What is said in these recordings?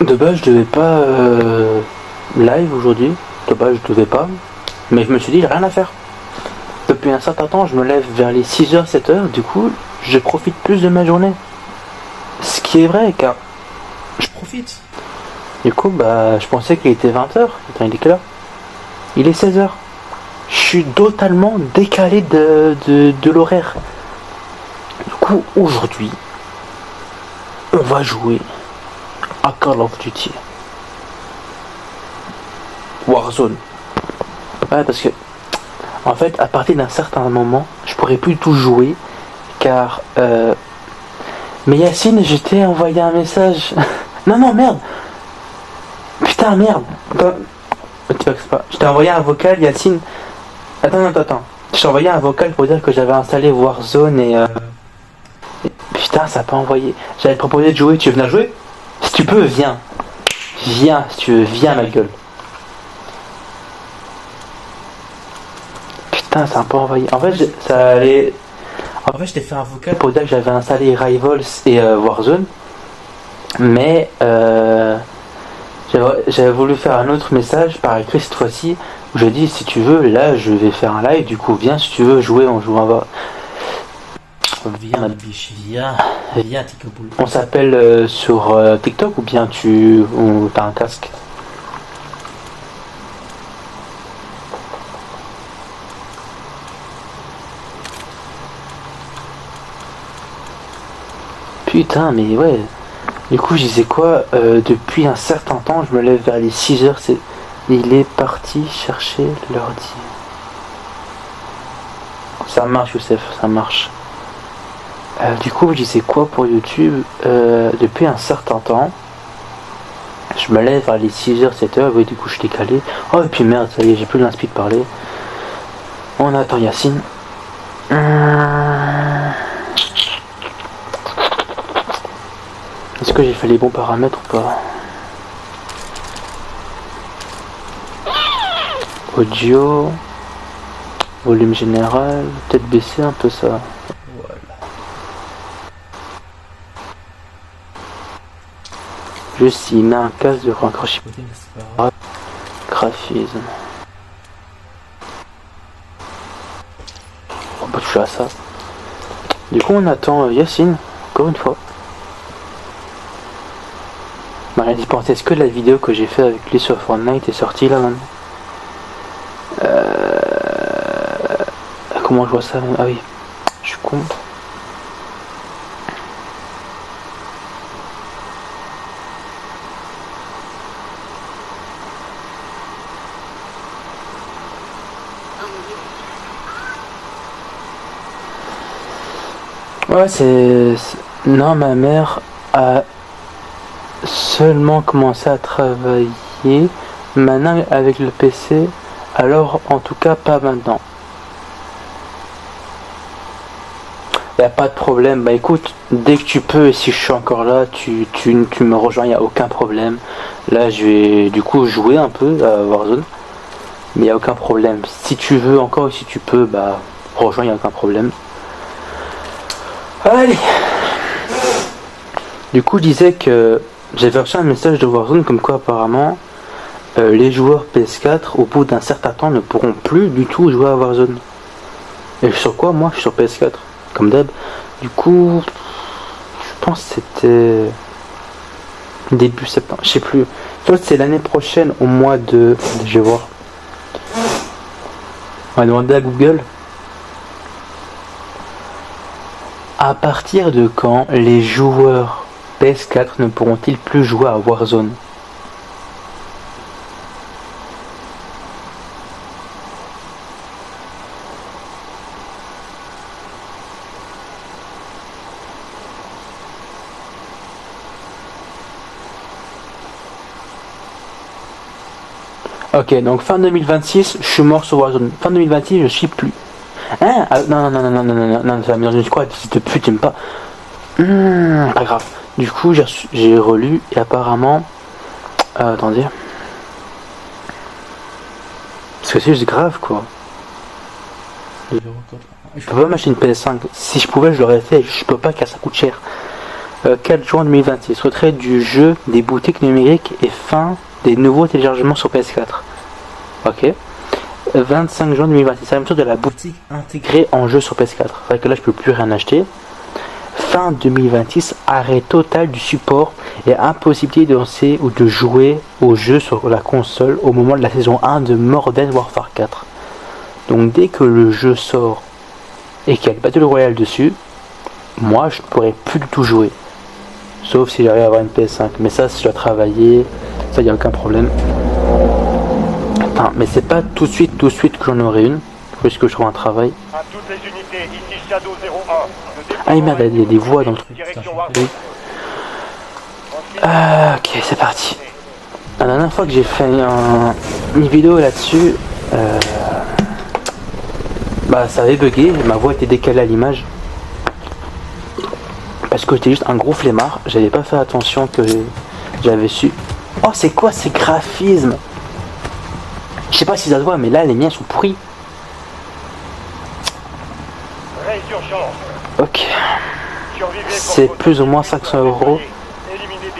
De base, je devais pas live aujourd'hui. De base, je devais pas. Mais je me suis dit, j'ai rien à faire. Depuis un certain temps, je me lève vers les 6h, 7h. Du coup, je profite plus de ma journée. Ce qui est vrai, car je profite. Du coup, bah, je pensais qu'il était 20h. Attends, il est quelle heure? Il est 16h. Je suis totalement décalé de l'horaire. Du coup, aujourd'hui, on va jouer à Call of Duty Warzone. Ouais, parce que, en fait, à partir d'un certain moment, je pourrais plus tout jouer, car... Mais Yacine, je t'ai envoyé un message. Non, non, merde. Putain, merde. Attends, je t'ai envoyé un vocal, Yacine. Attends. Je t'ai envoyé un vocal pour dire que j'avais installé Warzone et... Putain, ça n'a pas envoyé. J'avais proposé de jouer, tu veux venir jouer? Si tu peux, viens. Viens, si tu veux, viens, ma gueule. Putain, ça n'a pas envoyé. En fait, ça allait... En fait, je t'ai fait un vocal pour dire que j'avais installé Rivals et Warzone. Mais j'avais voulu faire un autre message par écrit cette fois-ci. Où je dis, si tu veux, là, je vais faire un live. Du coup, viens, si tu veux jouer, on joue un... Viens ma biche, viens Ticoboule. On s'appelle sur TikTok ou bien t'as un casque? Putain, mais ouais. Du coup, je disais quoi? Depuis un certain temps, je me lève vers les 6h. Il est parti chercher l'ordi. Ça marche, Youssef, ça marche. Du coup, je disais quoi pour YouTube? Depuis un certain temps, je me lève vers les 6h, 7h. Oui, du coup, je t'ai calé. Oh, et puis merde, ça y est, j'ai plus l'inspi de parler. On attend Yacine. Est-ce que j'ai fait les bons paramètres ou pas? Audio, volume général, peut-être baisser un peu ça. Voilà. Juste s'il met un casque de raccrocher. Graphisme. On va toucher à ça. Du coup, on attend Yacine, encore une fois. Marie dit, est-ce que la vidéo que j'ai fait avec lui sur Fortnite est sortie là maintenant? Comment je vois ça? Ah oui, je suis con. Ouais, non, ma mère a seulement commencé à travailler maintenant avec le PC, alors en tout cas pas maintenant. Y a pas de problème, bah écoute, dès que tu peux, et si je suis encore là, tu me rejoins, y a aucun problème. Là je vais du coup jouer un peu à Warzone, mais y a aucun problème. Si tu veux encore et si tu peux, bah rejoins, y a aucun problème. Allez. Du coup je disais que j'avais reçu un message de Warzone comme quoi apparemment les joueurs PS4 au bout d'un certain temps ne pourront plus du tout jouer à Warzone. Et sur quoi? Moi je suis sur PS4 comme d'hab. Du coup je pense que c'était début septembre, je sais plus. Soit c'est l'année prochaine au mois de... Je vais voir. On va demander à Google. À partir de quand les joueurs PS4 ne pourront-ils plus jouer à Warzone? Ok, donc fin 2026, je suis mort sur Warzone. Fin 2026, je suis plus. Hein? Ah, non, ça va me dans une squad, s'il te plaît, t'aimes pas. Pas grave. Du coup, j'ai relu et apparemment. Attendez. Parce que c'est juste grave, quoi. Je peux pas m'acheter une PS5. Si je pouvais, je l'aurais fait. Je peux pas car ça coûte cher. 4 juin 2026, retrait du jeu des boutiques numériques et fin des nouveaux téléchargements sur PS4. Ok. 25 juin 2026, c'est la même chose de la boutique intégrée en jeu sur PS4. C'est vrai que là je peux plus rien acheter. Fin 2026, arrêt total du support et impossibilité de lancer ou de jouer au jeu sur la console au moment de la saison 1 de Modern Warfare 4. Donc dès que le jeu sort et qu'il y a le Battle Royale dessus, moi je ne pourrais plus du tout jouer. Sauf si j'arrive à avoir une PS5. Mais ça, si je dois travailler, ça, il n'y a aucun problème. Attends, mais c'est pas tout de suite que j'en aurai une. Puisque je trouve un travail. À toutes les unités, ici Shadow 01. Ah merde, il y a des voix dans le truc. Oui. Ok, c'est parti. La dernière fois que j'ai fait une vidéo là-dessus, bah ça avait bugué, ma voix était décalée à l'image. Parce que j'étais juste un gros flemmard, j'avais pas fait attention que j'avais su. Oh, c'est quoi ces graphismes? Je sais pas si ça se voit, mais là les miens sont pourris. Ok. C'est plus ou moins 500 €.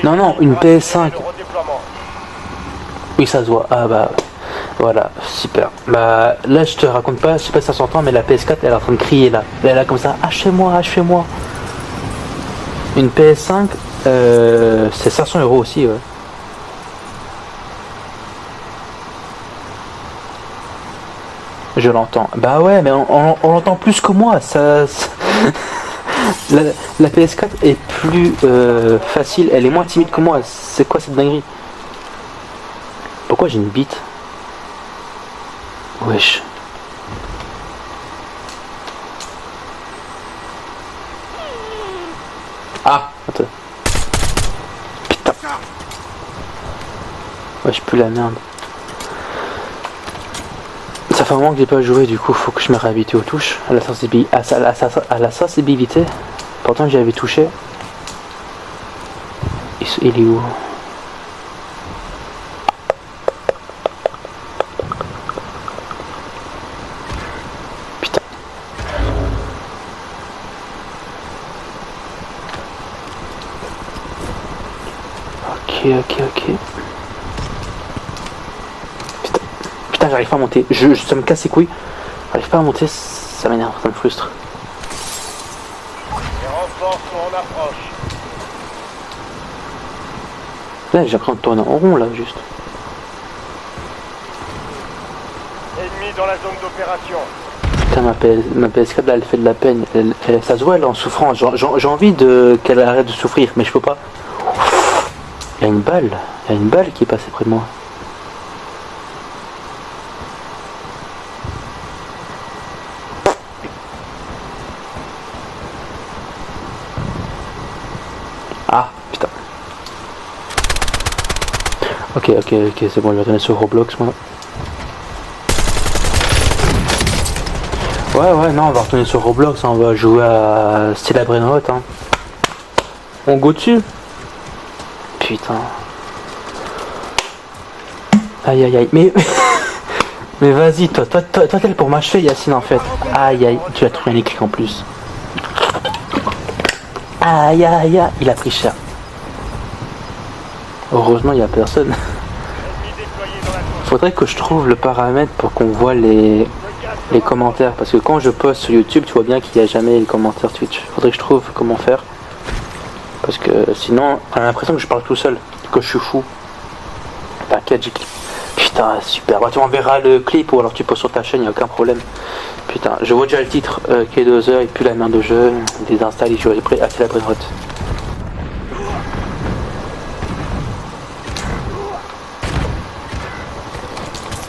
Non, non, une PS5. Oui, ça se voit. Ah bah, voilà, super. Bah, là, je te raconte pas, je sais pas si ça s'entend, mais la PS4, elle est en train de crier là. Elle est là comme ça, achetez-moi, achetez-moi. Une PS5, c'est 500 € aussi, ouais. Je l'entends. Bah ouais, mais on l'entend plus que moi. La PS4 est plus facile, elle est moins timide que moi. C'est quoi cette dinguerie? Pourquoi j'ai une bite? Wesh. Ah, attends. Putain. Wesh, plus la merde. Ça fait un moment que j'ai pas joué, du coup faut que je me réhabitue aux touches, à la sensibilité. Pourtant j'y avais touché. Il est où? Putain. Ok. Putain, j'arrive pas à monter. Ça me casse les couilles. J'arrive pas à monter, ça m'énerve, ça me frustre. Les renforts sont en approche. Là, j'ai l'impression de tourner en rond, là, juste. Ennemi dans la zone d'opération. Putain, ma PS4, là, elle fait de la peine. Ça se voit, elle est en souffrance. J'ai envie qu'elle arrête de souffrir, mais je peux pas. Il y a une balle qui est passée près de moi. Ah, putain. Ok, c'est bon, je vais retourner sur Roblox, moi. Ouais, non, on va retourner sur Roblox, hein, on va jouer à Stella Brainrot, hein. On go dessus. Putain. Aïe, mais... mais vas-y, toi t'es pour m'achever, Yacine, en fait. Aïe, tu as trouvé un écrit en plus. Aïe, il a pris cher. Heureusement, il n'y a personne. Faudrait que je trouve le paramètre pour qu'on voit les commentaires. Parce que quand je poste sur YouTube, tu vois bien qu'il n'y a jamais les commentaires Twitch. Faudrait que je trouve comment faire. Parce que sinon, on a l'impression que je parle tout seul. Que je suis fou. T'inquiète, j'ai clip. Putain, super. Bah, tu m'enverras le clip ou alors tu postes sur ta chaîne, il n'y a aucun problème. Putain, je vois déjà le titre. K2 et puis la main de jeu. Désinstalle et je vais prêt à la bonne route.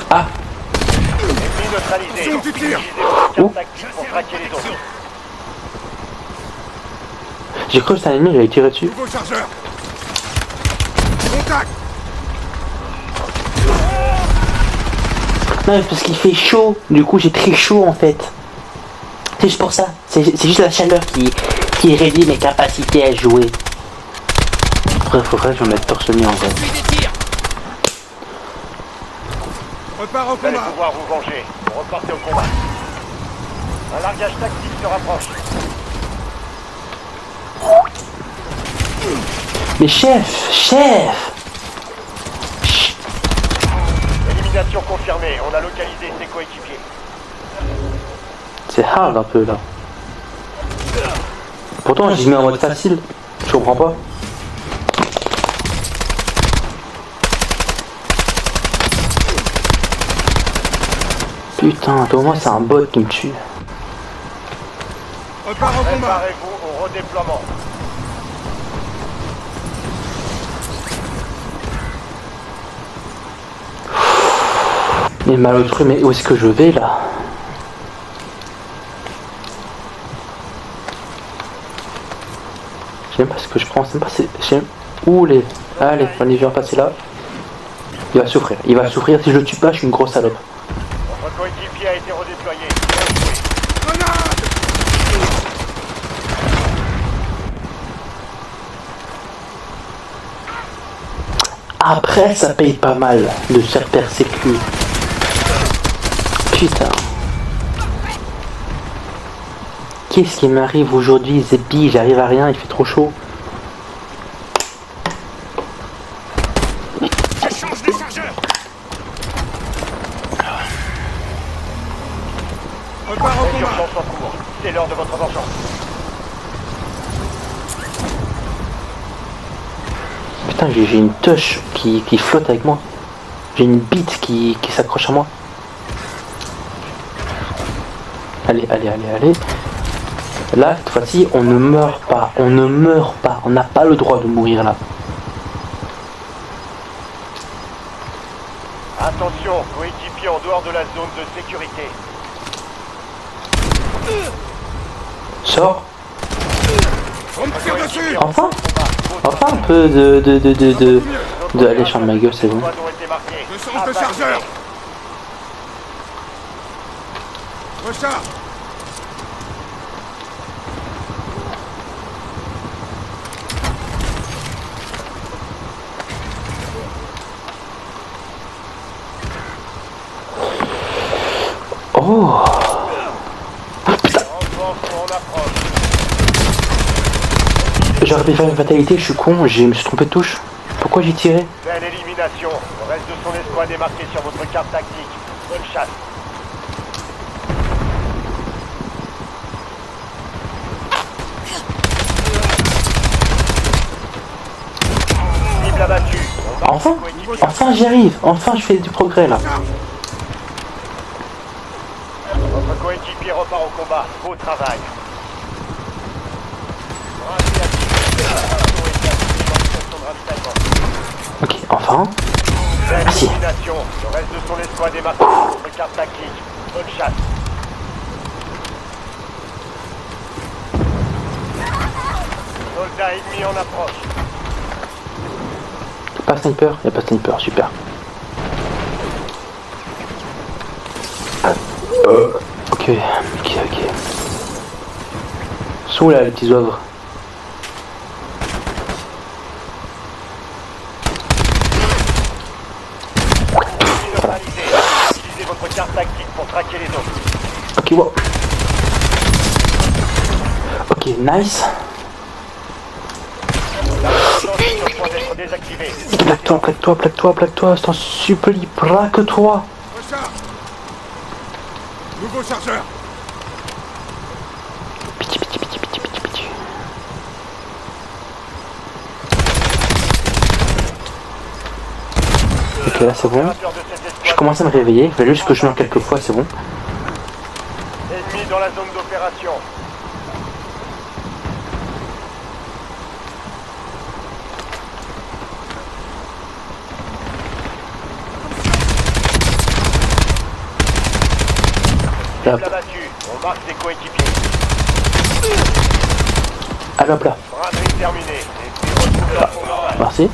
Ah! Où? J'ai cru que c'était un ennemi, j'avais tiré dessus. Non, parce qu'il fait chaud, du coup j'ai très chaud en fait. C'est juste pour ça, c'est juste la chaleur qui réduit mes capacités à jouer. Faudrait que je me mette torse nu en fait. Repars au combat. Vous allez pouvoir vous venger. Repartez au combat. Un largage tactique se rapproche. Mais chef. Élimination confirmée, on a localisé ses coéquipiers. C'est hard un peu là. Pourtant j'ai mis en mode facile. Je comprends pas. Putain, au moins c'est un bot qui me tue. Préparez-vous au redéploiement. Mais malheureux, mais où est-ce que je vais là? Je sais même pas ce que je prends, c'est pas où les. Allez, on y vient passer là. Il va souffrir si je le tue pas, je suis une grosse salope. Votre coéquipier a été redéployé. Après ça paye pas mal de se faire persécuter. Putain. Qu'est-ce qui m'arrive aujourd'hui, Zebby? J'arrive à rien, il fait trop chaud. Échange des chargeurs. Repart au combat. Urgence en cours. C'est l'heure de votre vengeance. Putain, j'ai une touche qui flotte avec moi. J'ai une bite qui s'accroche à moi. Allez. Là, cette fois-ci, on ne meurt pas. On n'a pas le droit de mourir là. Attention, coéquipier en dehors de la zone de sécurité. Sors. On me tire dessus. Enfin un peu de aller sur ma gueule, c'est bon. Le sens de chargeur. Recharge. Oh putain. J'aurais pu faire une fatalité, je suis con, je me suis trompé de touche. Pourquoi j'ai tiré? Belle élimination. Le reste de son escouade est marqué sur votre carte tactique. Bonne chasse. Cible abattue. Enfin j'y arrive, enfin je fais du progrès là. Votre coéquipier repart au combat. Beau travail. Ok, enfin. Merci. Élimination. Le reste de son escouade est marqué sur votre carte tactique. Bonne chasse. Soldat ennemi en approche. Y'a pas sniper, super. Ok. Sont là les petits oeuvres. Utilisez votre carte tactique pour traquer les autres. Ok, wow. Ok, nice. La puissance est sur le point d'être désactivée. Plaque-toi, je t'en supplie, plaque-toi. Recharge. Nouveau chargeur. Pitié. Ok, là c'est bon. Je commence à me réveiller, il fallait juste que je meurs quelques fois, c'est bon. Ennemi dans la zone d'opération. Hop. Abattu. On marque ses coéquipiers. Allez hop là. Braderie terminée. Et puis retrouve la forme normale. Merci.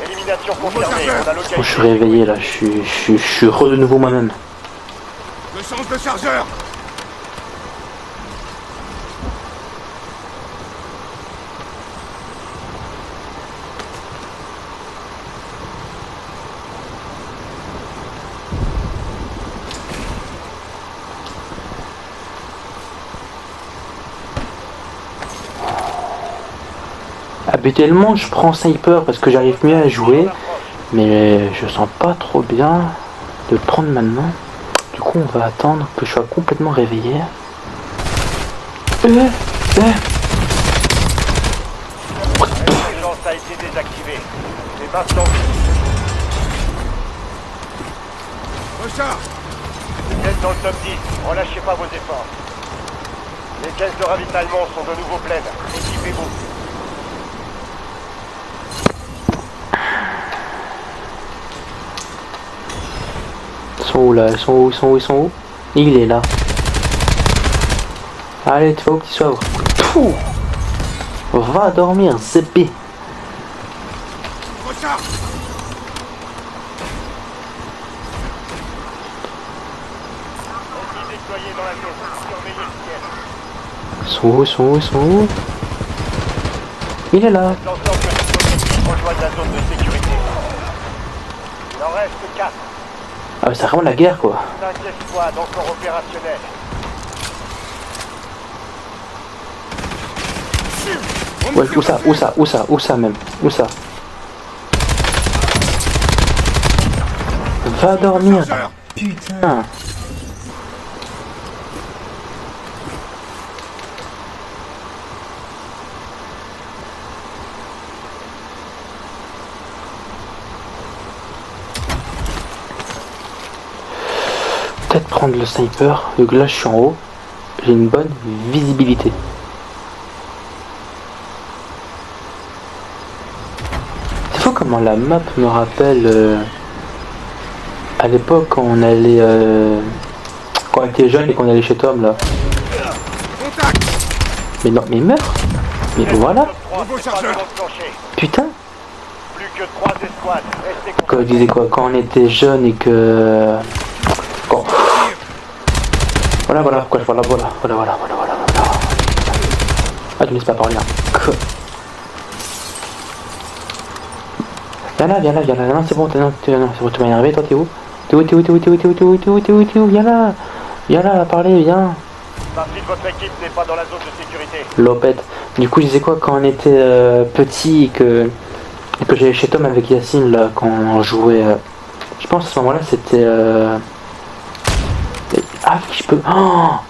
Élimination confirmée. On a Bon, localisé. je suis réveillé là, je suis re de nouveau moi-même. Le sens de chargeur. Habituellement je prends sniper parce que j'arrive mieux à jouer, mais je sens pas trop bien de le prendre maintenant. Du coup on va attendre que je sois complètement réveillé. L'intelligence a été désactivée. C'est maintenant. Richard, vous êtes dans le top 10. Relâchez pas vos efforts. Les caisses de ravitaillement sont de nouveau pleines. Équipez-vous. Ils sont où là? Ils sont où? Il est là. Allez, tu vas au petit soivre. Pouh, va dormir, zébé. Richard, déployés dans la zone. Surveillez le ciel. Ils sont où? Il est là. Lanceur que rejoignent la zone de sécurité. Il en reste 4. Ah, c'est vraiment la guerre quoi. 5 escouades encore opérationnelles. Ouais, où ça même? Où ça? Va dormir. Putain. Peut-être prendre le sniper, vu que là je suis en haut, j'ai une bonne visibilité. C'est fou comment la map me rappelle à l'époque quand on allait quand on était jeune et qu'on allait chez Tom là. Mais non, mais meurt. Mais voilà. Putain. Plus que 3 escouades. Restez Quand je disais quoi, quand on était jeune et que bon. Voilà. Ah, tu me laisses pas parler. Hein. Viens là. Non, c'est bon, non, c'est bon, tu m'as énervé, toi, t'es où? T'es où? Viens là, parler, viens. Partie de votre équipe n'est pas dans la zone de sécurité. Lopette. Du coup, je disais quoi, quand on était petit et que j'allais chez Tom avec Yacine, là, quand on jouait. Je pense à ce moment-là, c'était. Ah, je peux.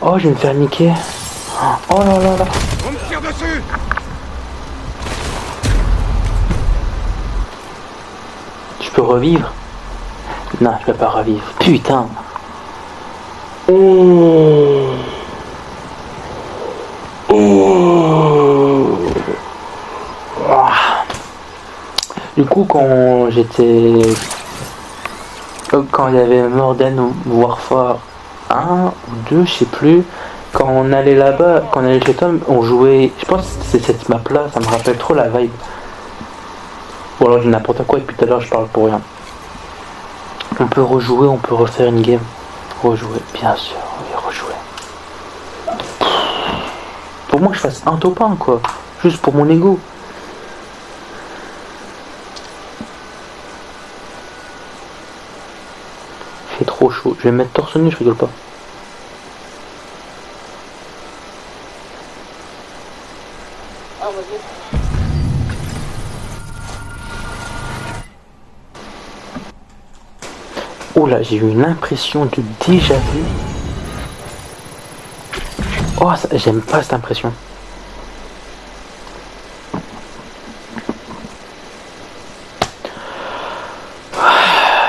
Oh, je vais me faire niquer. Oh là. On me tire dessus. Je peux revivre? Non, je peux pas revivre. Putain. Du coup, quand j'étais... Quand il y avait Modern Warfare 1 ou 2, je sais plus, quand on allait là-bas, quand on allait chez Tom, on jouait... Je pense que c'est cette map-là, ça me rappelle trop la vibe. Ou alors je dis n'importe quoi, et depuis tout à l'heure je parle pour rien. On peut rejouer, on peut refaire une game. Rejouer, bien sûr, oui, rejouer. Pour moi que je fasse un top 1 quoi, juste pour mon ego. Il fait trop chaud, je vais me mettre torse nu, je rigole pas. Oh là, j'ai eu une impression de déjà vu. Oh, j'aime pas cette impression.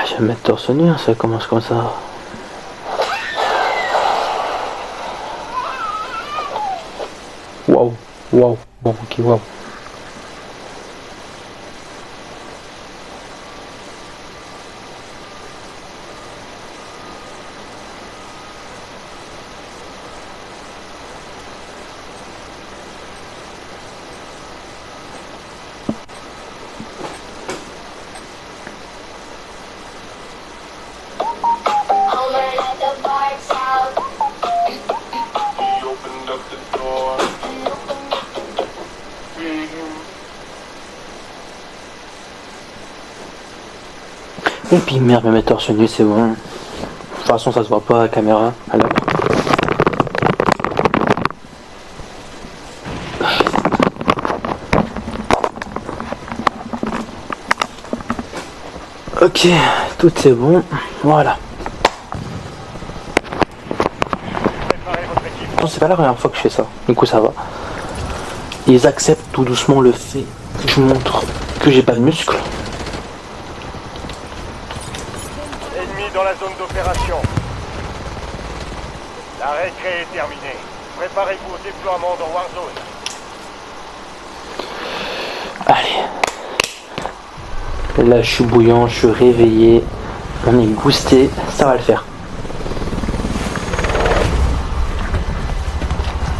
Je vais me mettre torse nu, hein, ça commence comme ça. Waouh, bon, ok, waouh. Et puis merde, me mettre torse nu, c'est bon. De toute façon, ça se voit pas à la caméra. Alors. Ok, tout c'est bon. Voilà. Préparez votre équipe. Non, c'est pas la première fois que je fais ça. Du coup, ça va. Ils acceptent tout doucement le fait que je montre que j'ai pas de muscles. Ennemi dans la zone d'opération. La récré est terminée. Préparez-vous au déploiement dans Warzone. Allez. Là, je suis bouillant, je suis réveillé. On est boosté, ça va le faire.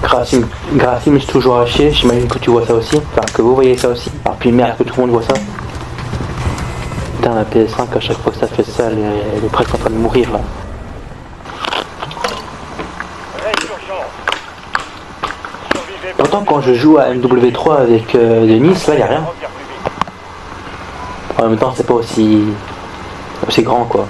Grafim est toujours haché, j'imagine que tu vois ça aussi. Enfin, que vous voyez ça aussi. Alors, puis merde que tout le monde voit ça. Putain, la PS5, à chaque fois que ça fait ça, elle est presque en train de mourir là. Pourtant, quand je joue à MW3 avec Denis, là, y a rien. En même temps, c'est pas aussi grand quoi.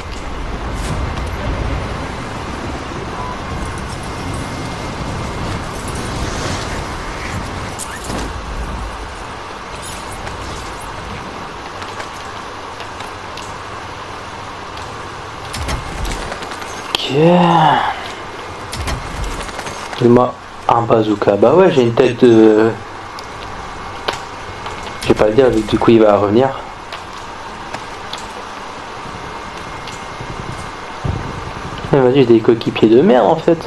Ok. Dis-moi un bazooka. Bah ouais, j'ai une tête de... Je vais pas le dire, du coup il va revenir. Vas-y, j'ai des coéquipiers de merde en fait.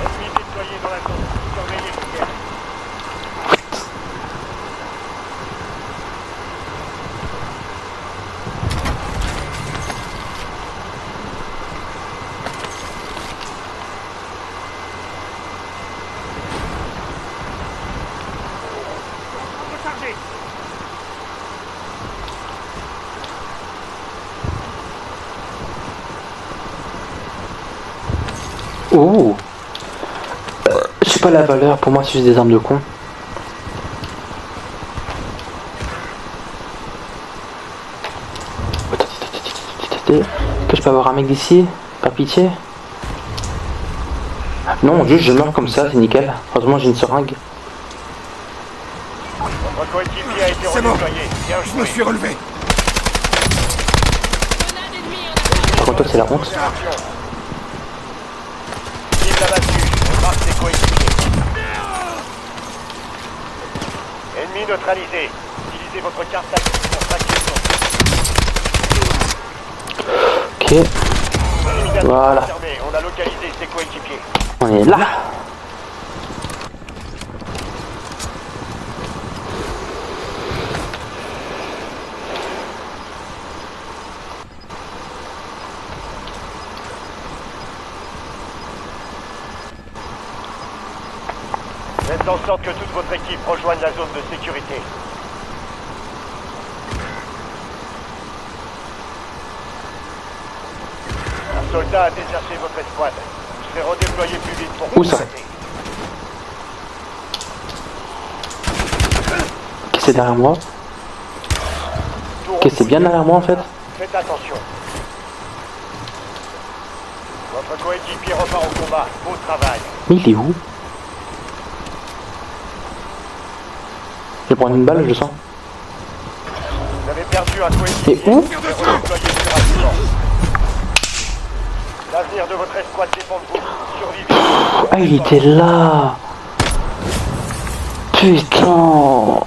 Ennemi déployé dans la zone. Surveillez le ciel. Rechargez. Ouh. Je sais pas la valeur, pour moi c'est juste des armes de con. Que je peux avoir un mec d'ici? Par pitié? Non, juste je meurs comme ça, c'est nickel. Heureusement j'ai une seringue. Votre coéquipier a été C'est bon. redéployé. Bien Je joué. me suis relevé. Par contre toi c'est la honte. Opération. Cible abattue. On marque ses coéquipiers. Ennemi neutralisé. Utilisez votre carte d'actif pour traquer son. Ok, Élimination voilà. confirmée. On a localisé ses coéquipiers. On est là. Faites en sorte que toute votre équipe rejoigne la zone de sécurité. Un soldat a déserté votre escouade. Vous serez redéployé plus vite pour Où vous ça? arrêter. Ok, c'est derrière moi. Tour Ok, c'est bien derrière moi en fait. Faites attention. Votre coéquipier repart au combat. Beau travail. Mais il est où? Je vais prendre une balle, je sens. Vous avez perdu un coéquipier. Et où? Vous serez redéployé plus rapidement. L'avenir de votre escouade dépend de vous. Survivez. Ah, il était là. Putain.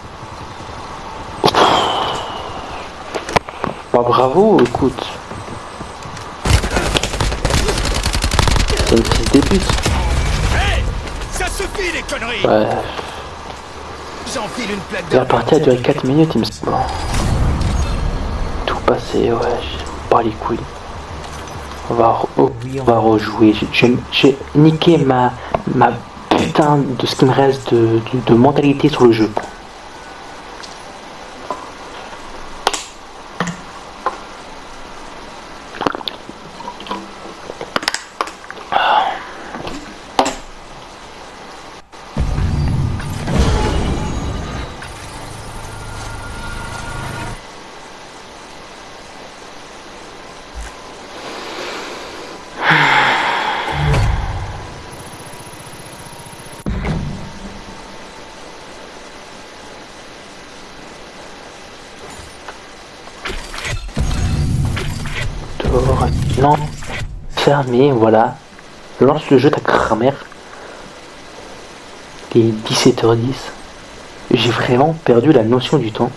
Bah bravo, écoute. C'est une petite débute. Hé, ça suffit les conneries. Ouais. J'enfile une plaque de... La partie a duré 4 minutes, il me semble. Bon. Tout passé, ouais, j'ai pas les couilles. On va, oh oui, on va rejouer. J'ai niqué ma putain de ce qui me reste de mentalité sur le jeu. D'accord. Non. Fermé, voilà. Lance le jeu ta grand-mère. Il est 17h10. J'ai vraiment perdu la notion du temps.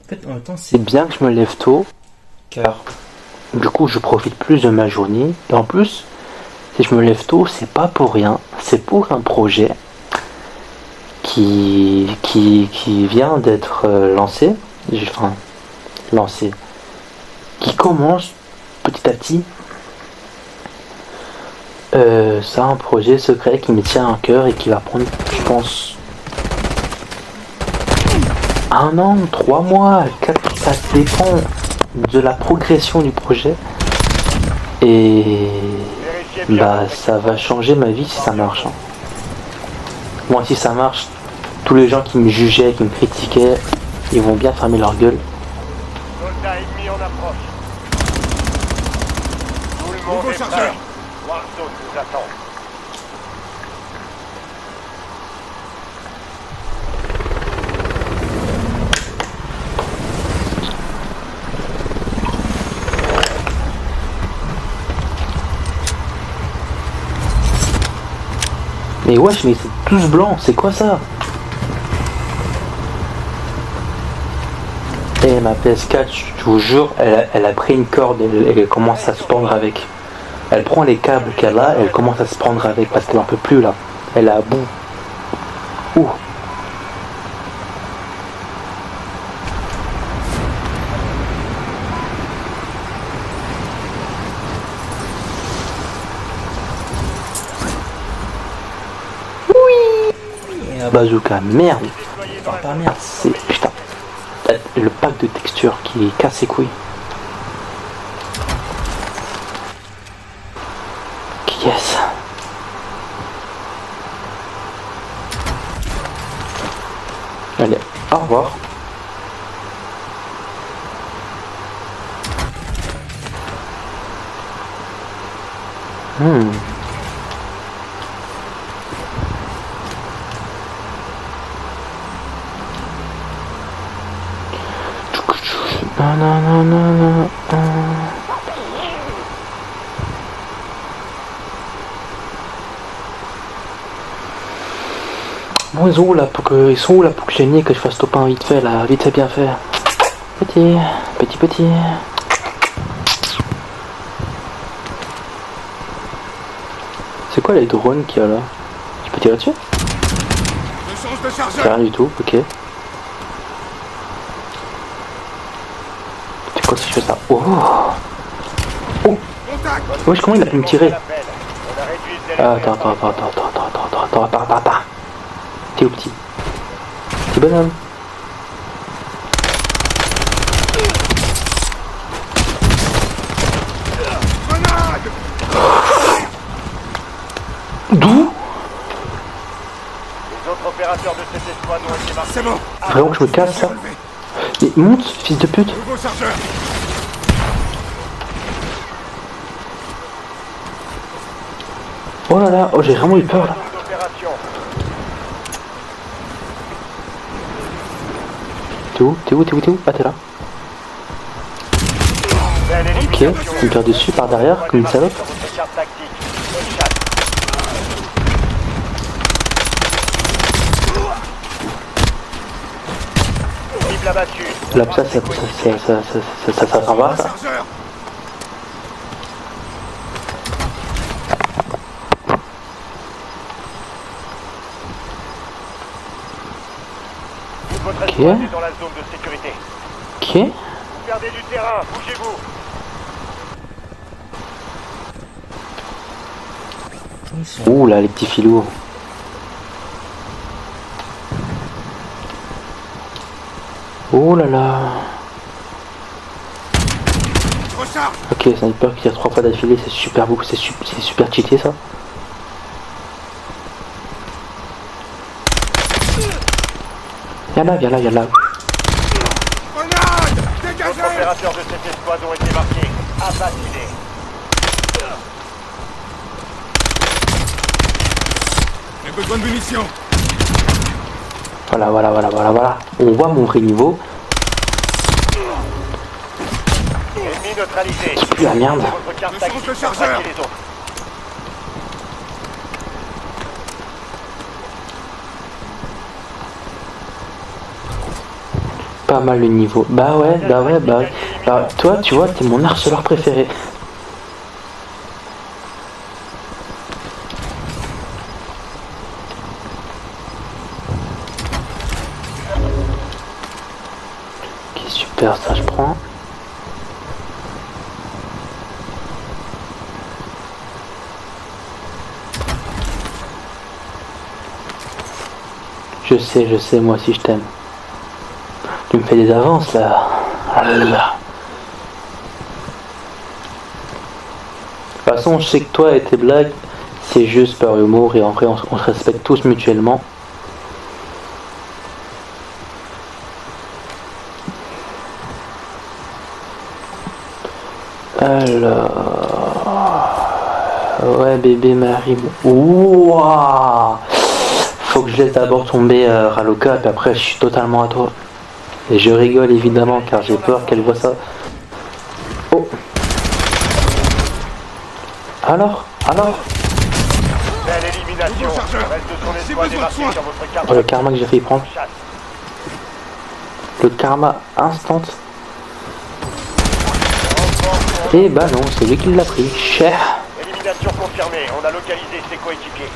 En fait, en même temps, c'est bien que je me lève tôt, car du coup, je profite plus de ma journée. Et en plus, si je me lève tôt, c'est pas pour rien. C'est pour un projet qui vient d'être lancé. Enfin, lancé. Qui commence petit à petit. C'est un projet secret qui me tient à cœur et qui va prendre, je pense, 1 an, 3 mois, 4, ça dépend de la progression du projet. Et bah ça va changer ma vie si ça marche. Hein. Moi si ça marche, tous les gens qui me jugeaient, qui me critiquaient, ils vont bien fermer leur gueule. Soldats ennemis en approche. Tout le monde est prêt. Warzone nous attend. Mais wesh, mais c'est tous blancs, c'est quoi ça? Et ma PS4, je vous jure, elle a pris une corde et elle commence à se pendre avec. Elle prend les câbles qu'elle a et elle commence à se prendre avec parce qu'elle n'en peut plus là. Elle est à bout. Ouh. Oui. Bazooka, merde. Oh, pas merde, c'est putain. Le pack de texture qui casse ses couilles. Yes. Allez, au revoir. Non. Bon, ils sont où là pour que j'ai nié que je fasse top 1 vite fait là, vite fait bien fait. Petit. C'est quoi les drones qu'il y a là? Je peux tirer dessus? C'est rien du tout, ok. C'est quoi si je fais ça? Oh. Wesh, comment il a pu me tirer? Attends. T'es où petit? T'es bonhomme. D'où? Les autres opérateurs de cette escouade ont été marqués. C'est bon. Vraiment que je me casse ça? Mais monte, fils de pute. Nouveau chargeur. Oh là là, oh j'ai vraiment eu peur là. T'es où? Ah t'es là. Ok, tu me tires dessus par derrière comme une salope. Là ça s'en va ça. Ok. Dans la zone de sécurité. Ok. Vous perdez du terrain, bougez-vous. Ouh là les petits filous. Oh là là. Ok, sniper qui tire 3 fois d'affilée, c'est super beau, c'est super cheaté ça. Viens là. Les opérateurs de cette escouade ont été marqués. Assassinés. J'ai besoin de munitions. Voilà. On voit mon vrai niveau. Ennemi neutralisé. C'est plus la merde. Votre carte Le active centre pour chargeur. traquer les autres. Pas mal le niveau. Bah ouais. Bah, toi, tu vois, t'es mon harceleur préféré. Ok, super, ça je prends. Je sais, moi aussi je t'aime. Tu me fais des avances là. Ah là là. De toute façon, je sais que toi et tes blagues, c'est juste par humour et en vrai, on se respecte tous mutuellement. Alors. Ouais, bébé Marie. Ouah. Faut que je laisse d'abord tomber Raloka, puis après, je suis totalement à toi. Et je rigole évidemment car j'ai peur qu'elle voit ça. Oh. Alors. Belle élimination. Nouveau chargeur. Le reste de son J'ai escouade besoin est de marqué soins. sur votre carte. Oh, le karma que j'ai failli prendre. Chasse. Le karma instant. Et bah non, c'est lui qui l'a pris. Cher. Élimination confirmée. On a localisé ses coéquipiers.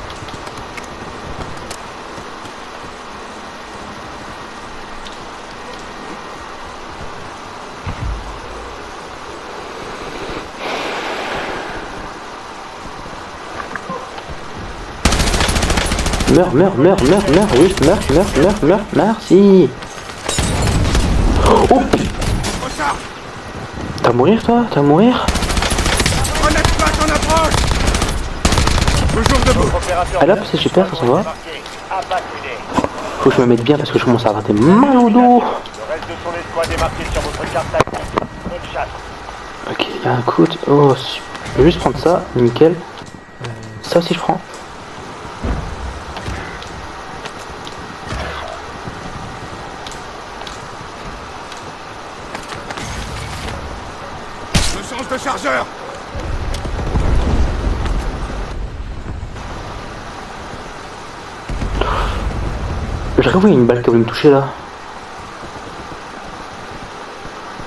Meurs, oui, meurs, merci. Oh, Recharge. t'as mourir toi? T'as mourir? Grenade plate en approche. Toujours debout. Votre opérateur Ah là, c'est super, ça s'en va. marqué. Abattu-les. Faut que je me mette bien parce que je commence à avoir des mal au dos. Le reste de son escouade est marqué sur votre carte active. Bonne chasse. Ok, il y a un coup de... Oh, super. Je vais juste prendre ça, nickel. Ça aussi je prends. Je change de chargeur. J'aurais vu une balle qui voulait me toucher là.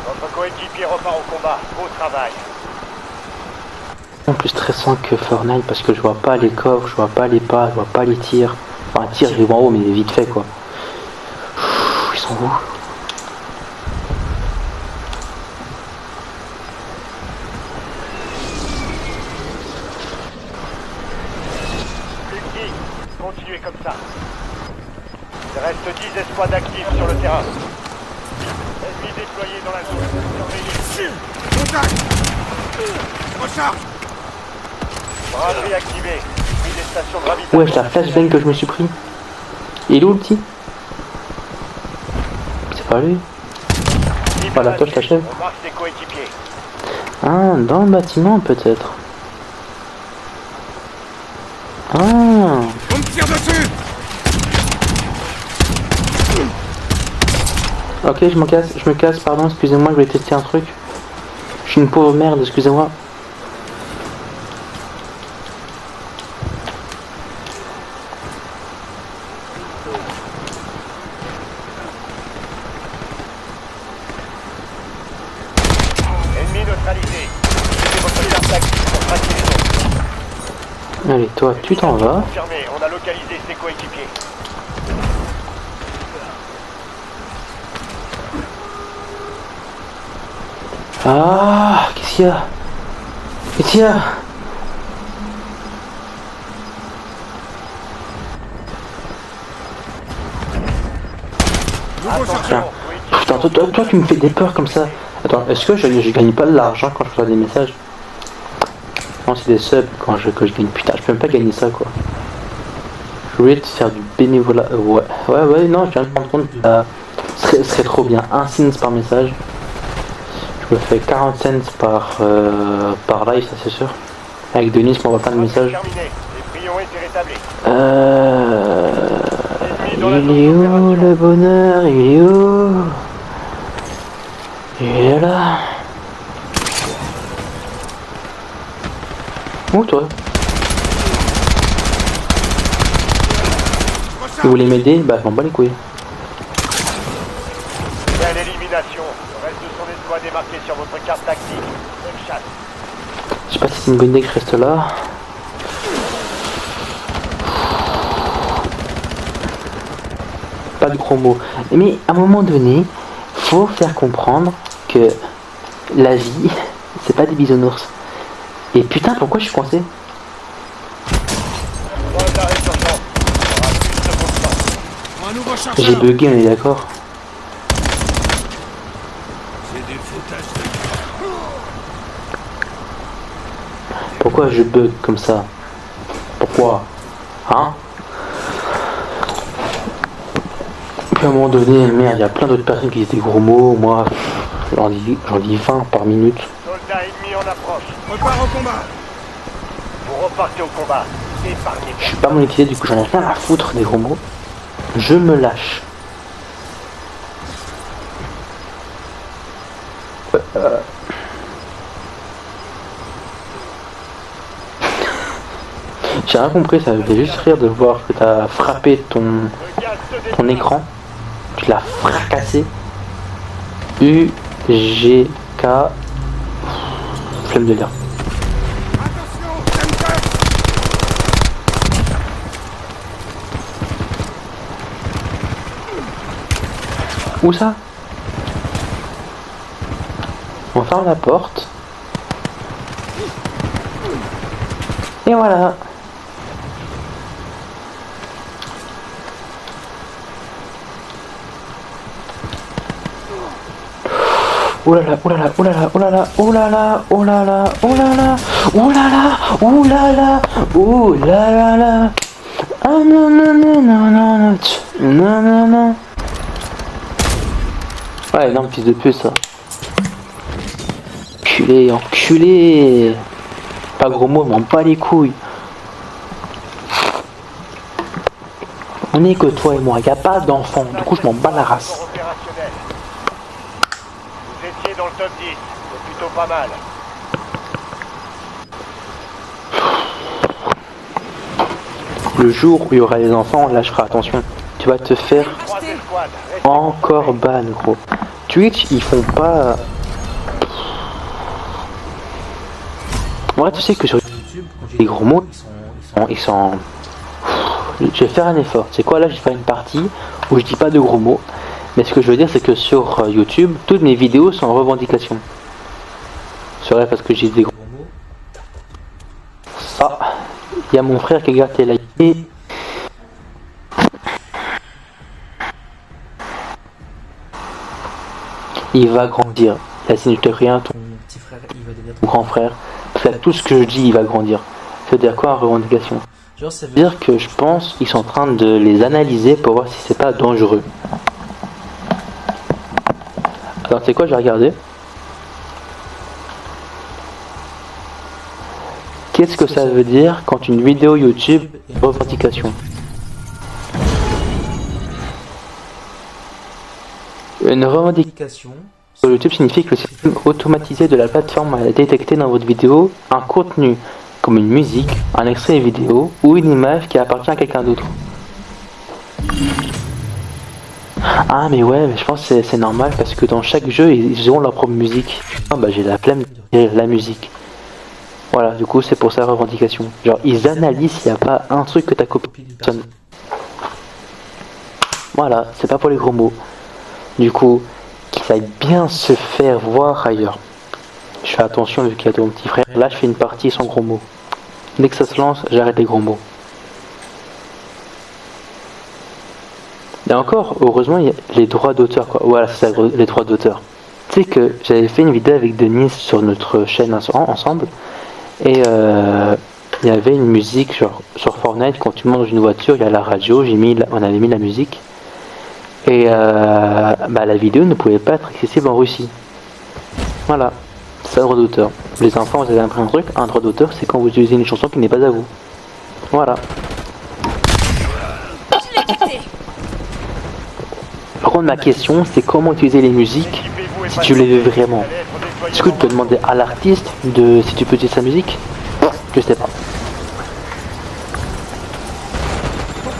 Votre coéquipier repart au combat. Beau travail. C'est plus stressant que Fortnite parce que je vois pas les coffres, je vois pas les pas, je vois pas les tirs. Enfin, un tir, je les vois en haut, mais vite fait quoi. Ils sont où? Lucky, continuez comme ça. Il reste 10 escouades actives sur le terrain. Ennemis déployés dans la zone. Surveillez. Contact. Recharge. Braverie activée. Pris des stations de ravitaillement. Ouais, c'est la flashbang que je me suis pris. Il est où le petit? C'est pas lui. Voilà, toi je t'achève. On marque ses coéquipiers. Ah, dans le bâtiment peut-être. Ah. On me tire dessus. Ok, je me casse, pardon, excusez-moi, je vais tester un truc. Je suis une pauvre merde, excusez-moi. Ennemi neutralisé. Utilisez votre carte active pour traquer les autres. Allez, toi, tu t'en vas. Confirmé, on a localisé ses coéquipiers. Ah, qu'est-ce qu'il y a? Qu'est-ce qu'il y a? Nouveau Attention, chargeur. Putain, toi, tu me fais des peurs comme ça. Attends, est-ce que je gagne pas de l'argent quand je reçois des messages? Non, c'est des subs que je gagne. Putain, je peux même pas gagner ça quoi. Je voulais te faire du bénévolat. Ouais, non, je viens de me rendre compte. Ce serait trop bien. 1 cent par message. Je me fais 40 cents par live, ça c'est sûr. Avec Denis, on voit plein de messages. Terminé. Les prions étaient rétablis. Il est où le bonheur? Il est où? Il est là. Où toi? Vous voulez m'aider? Bah je m'en bats les couilles. Belle élimination. Le reste de son escouade est marqué sur votre carte tactique. Bonne chasse. Je sais pas si c'est une bonne idée que je reste là. Pas de gros mots. Mais à un moment donné, faut faire comprendre que la vie, c'est pas des bisounours. Et putain, pourquoi je suis coincé? Bonne arrêt d'urgence. Il y aura plus de bon temps. Un nouveau J'ai chargeur. bugué, on est d'accord. C'est des foutages de... Pourquoi je bug comme ça? Pourquoi? Hein? Puis à un moment donné, merde, il y a plein d'autres personnes qui disent des gros mots. Moi, j'en dis 20 par minute. Soldats ennemis en approche. Prépare au combat. Vous repartez au combat. Épargnez Je suis pas monétisé, du coup j'en ai rien à foutre des gros mots. Je me lâche. J'ai rien compris, ça me fait juste rire de voir que t'as frappé ton le gaz se ton déploie. écran. Tu l'as fracassé. UGK. Flemme de lire. Attention, Center. Où ça? On ferme la porte. Et voilà. Oh là là, oh là là, oh là là, oh là là, oh là là, oh là là, oh là là, oh là là, oh là là, oh là là là. Ah non non non non non non non non non. Ouais, non, fils de pute ça. Enculé, enculé. Pas gros mot, m'en bats les couilles. On est que toi et moi, y a pas d'enfant, du coup je m'en bats la race. Encore opérationnel. Vous étiez dans le top 10. C'est plutôt pas mal. Le jour où il y aura les enfants, là je ferai attention. Tu vas te faire 3 escouades. Restez encore ban, gros. Twitch, ils font pas... Ouais, tu sais que sur YouTube, quand j'ai des gros mots, ils sont... Je vais faire un effort. C'est quoi, là, je vais faire une partie où je dis pas de gros mots. Mais ce que je veux dire, c'est que sur YouTube, toutes mes vidéos sont en revendication. C'est vrai, parce que j'ai des gros mots. Ça, il y a mon frère qui a gâté la liké. Il va grandir. Là, si je te rien, ton petit frère, il va devenir ton grand frère. Parce que tout ce que je dis, il va grandir. Ça veut dire quoi en revendication? Genre, ça veut dire que je pense qu'ils sont en train de les analyser pour voir si c'est pas dangereux. Alors, c'est quoi, je vais regarder. Qu'est-ce que ça veut dire quand une vidéo YouTube est une revendication? Une revendication sur YouTube signifie que le système automatisé de la plateforme a détecté dans votre vidéo un contenu comme une musique, un extrait vidéo ou une image qui appartient à quelqu'un d'autre. Ah mais ouais, mais je pense que c'est normal parce que dans chaque jeu ils ont leur propre musique. Ah bah j'ai la flemme de dire la musique. Voilà, du coup c'est pour sa revendication. Genre ils analysent s'il n'y a pas un truc que t'as copié de personne. Voilà, c'est pas pour les gros mots. Du coup, qu'il aille bien se faire voir ailleurs. Je fais attention vu qu'il y a ton petit frère. Là, je fais une partie sans gros mots. Dès que ça se lance, j'arrête les gros mots. Et encore, heureusement, il y a les droits d'auteur, quoi. Voilà, c'est ça, les droits d'auteur. Tu sais que j'avais fait une vidéo avec Denise sur notre chaîne ensemble. Et il y avait une musique sur Fortnite. Quand tu montes dans une voiture, il y a la radio. On avait mis la musique. Et la vidéo ne pouvait pas être accessible en Russie. Voilà, c'est ça le droit d'auteur. Les enfants, vous avez appris un truc, un droit d'auteur, c'est quand vous utilisez une chanson qui n'est pas à vous. Voilà. Par contre, ma question, c'est comment utiliser les musiques si tu les veux vraiment. Est-ce que tu peux demander à l'artiste si tu peux utiliser sa musique? Je sais pas.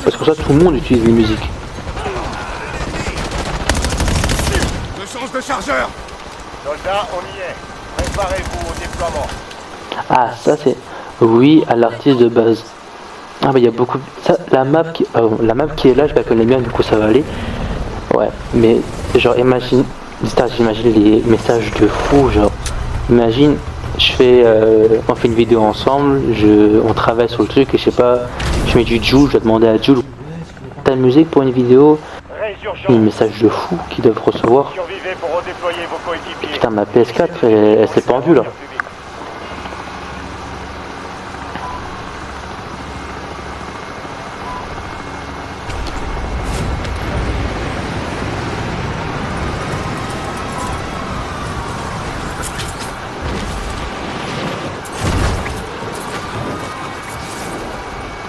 Parce que ça, tout le monde utilise les musiques. Je change de chargeur. Soldats, on y est. Préparez-vous au déploiement. Ah, ça c'est... Oui, à l'artiste de base. Ah bah il y a beaucoup... Ça, la map qui est là, je la connais bien, du coup ça va aller. Ouais, mais genre imagine... J'imagine les messages de fou, genre... Imagine, on fait une vidéo ensemble, on travaille sur le truc et je sais pas, je mets du Jules, je vais demander à Jules ta musique pour une vidéo, un message de fou qu'ils doivent recevoir. Survivez pour redéployer vos coéquipiers. Putain, ma PS4 elle s'est pendue là.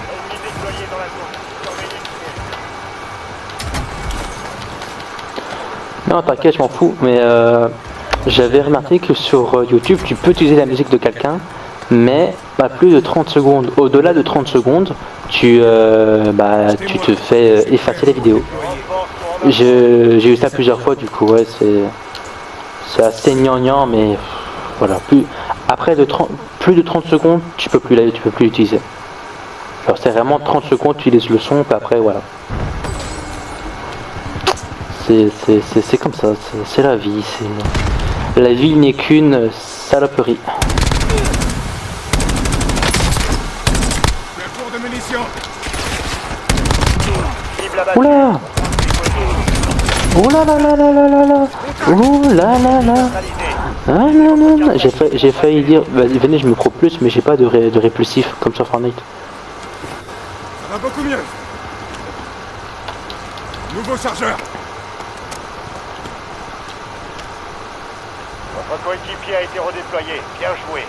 Ennemis déployés dans la zone. Surveillez le ciel. Non, t'inquiète, je m'en fous, mais j'avais remarqué que sur YouTube, tu peux utiliser la musique de quelqu'un, mais pas plus de 30 secondes. Au-delà de 30 secondes, tu te fais effacer la vidéo. J'ai eu ça plusieurs fois, du coup, ouais, c'est assez gnangnan, mais voilà. Après plus de 30 secondes, tu peux plus l'utiliser. Alors c'est vraiment 30 secondes, tu laisses le son, puis après, voilà. C'est comme ça, c'est la vie. La vie n'est qu'une saloperie. La cour de munitions. Cible abattue. Oula! Oh là là là là là là là! Oh là là là! Ah non non non! J'ai failli dire, vas-y venez je me prends plus, mais j'ai pas de répulsif comme sur Fortnite. Ça va beaucoup mieux. Nouveau chargeur. Votre coéquipier a été redéployé. Bien joué.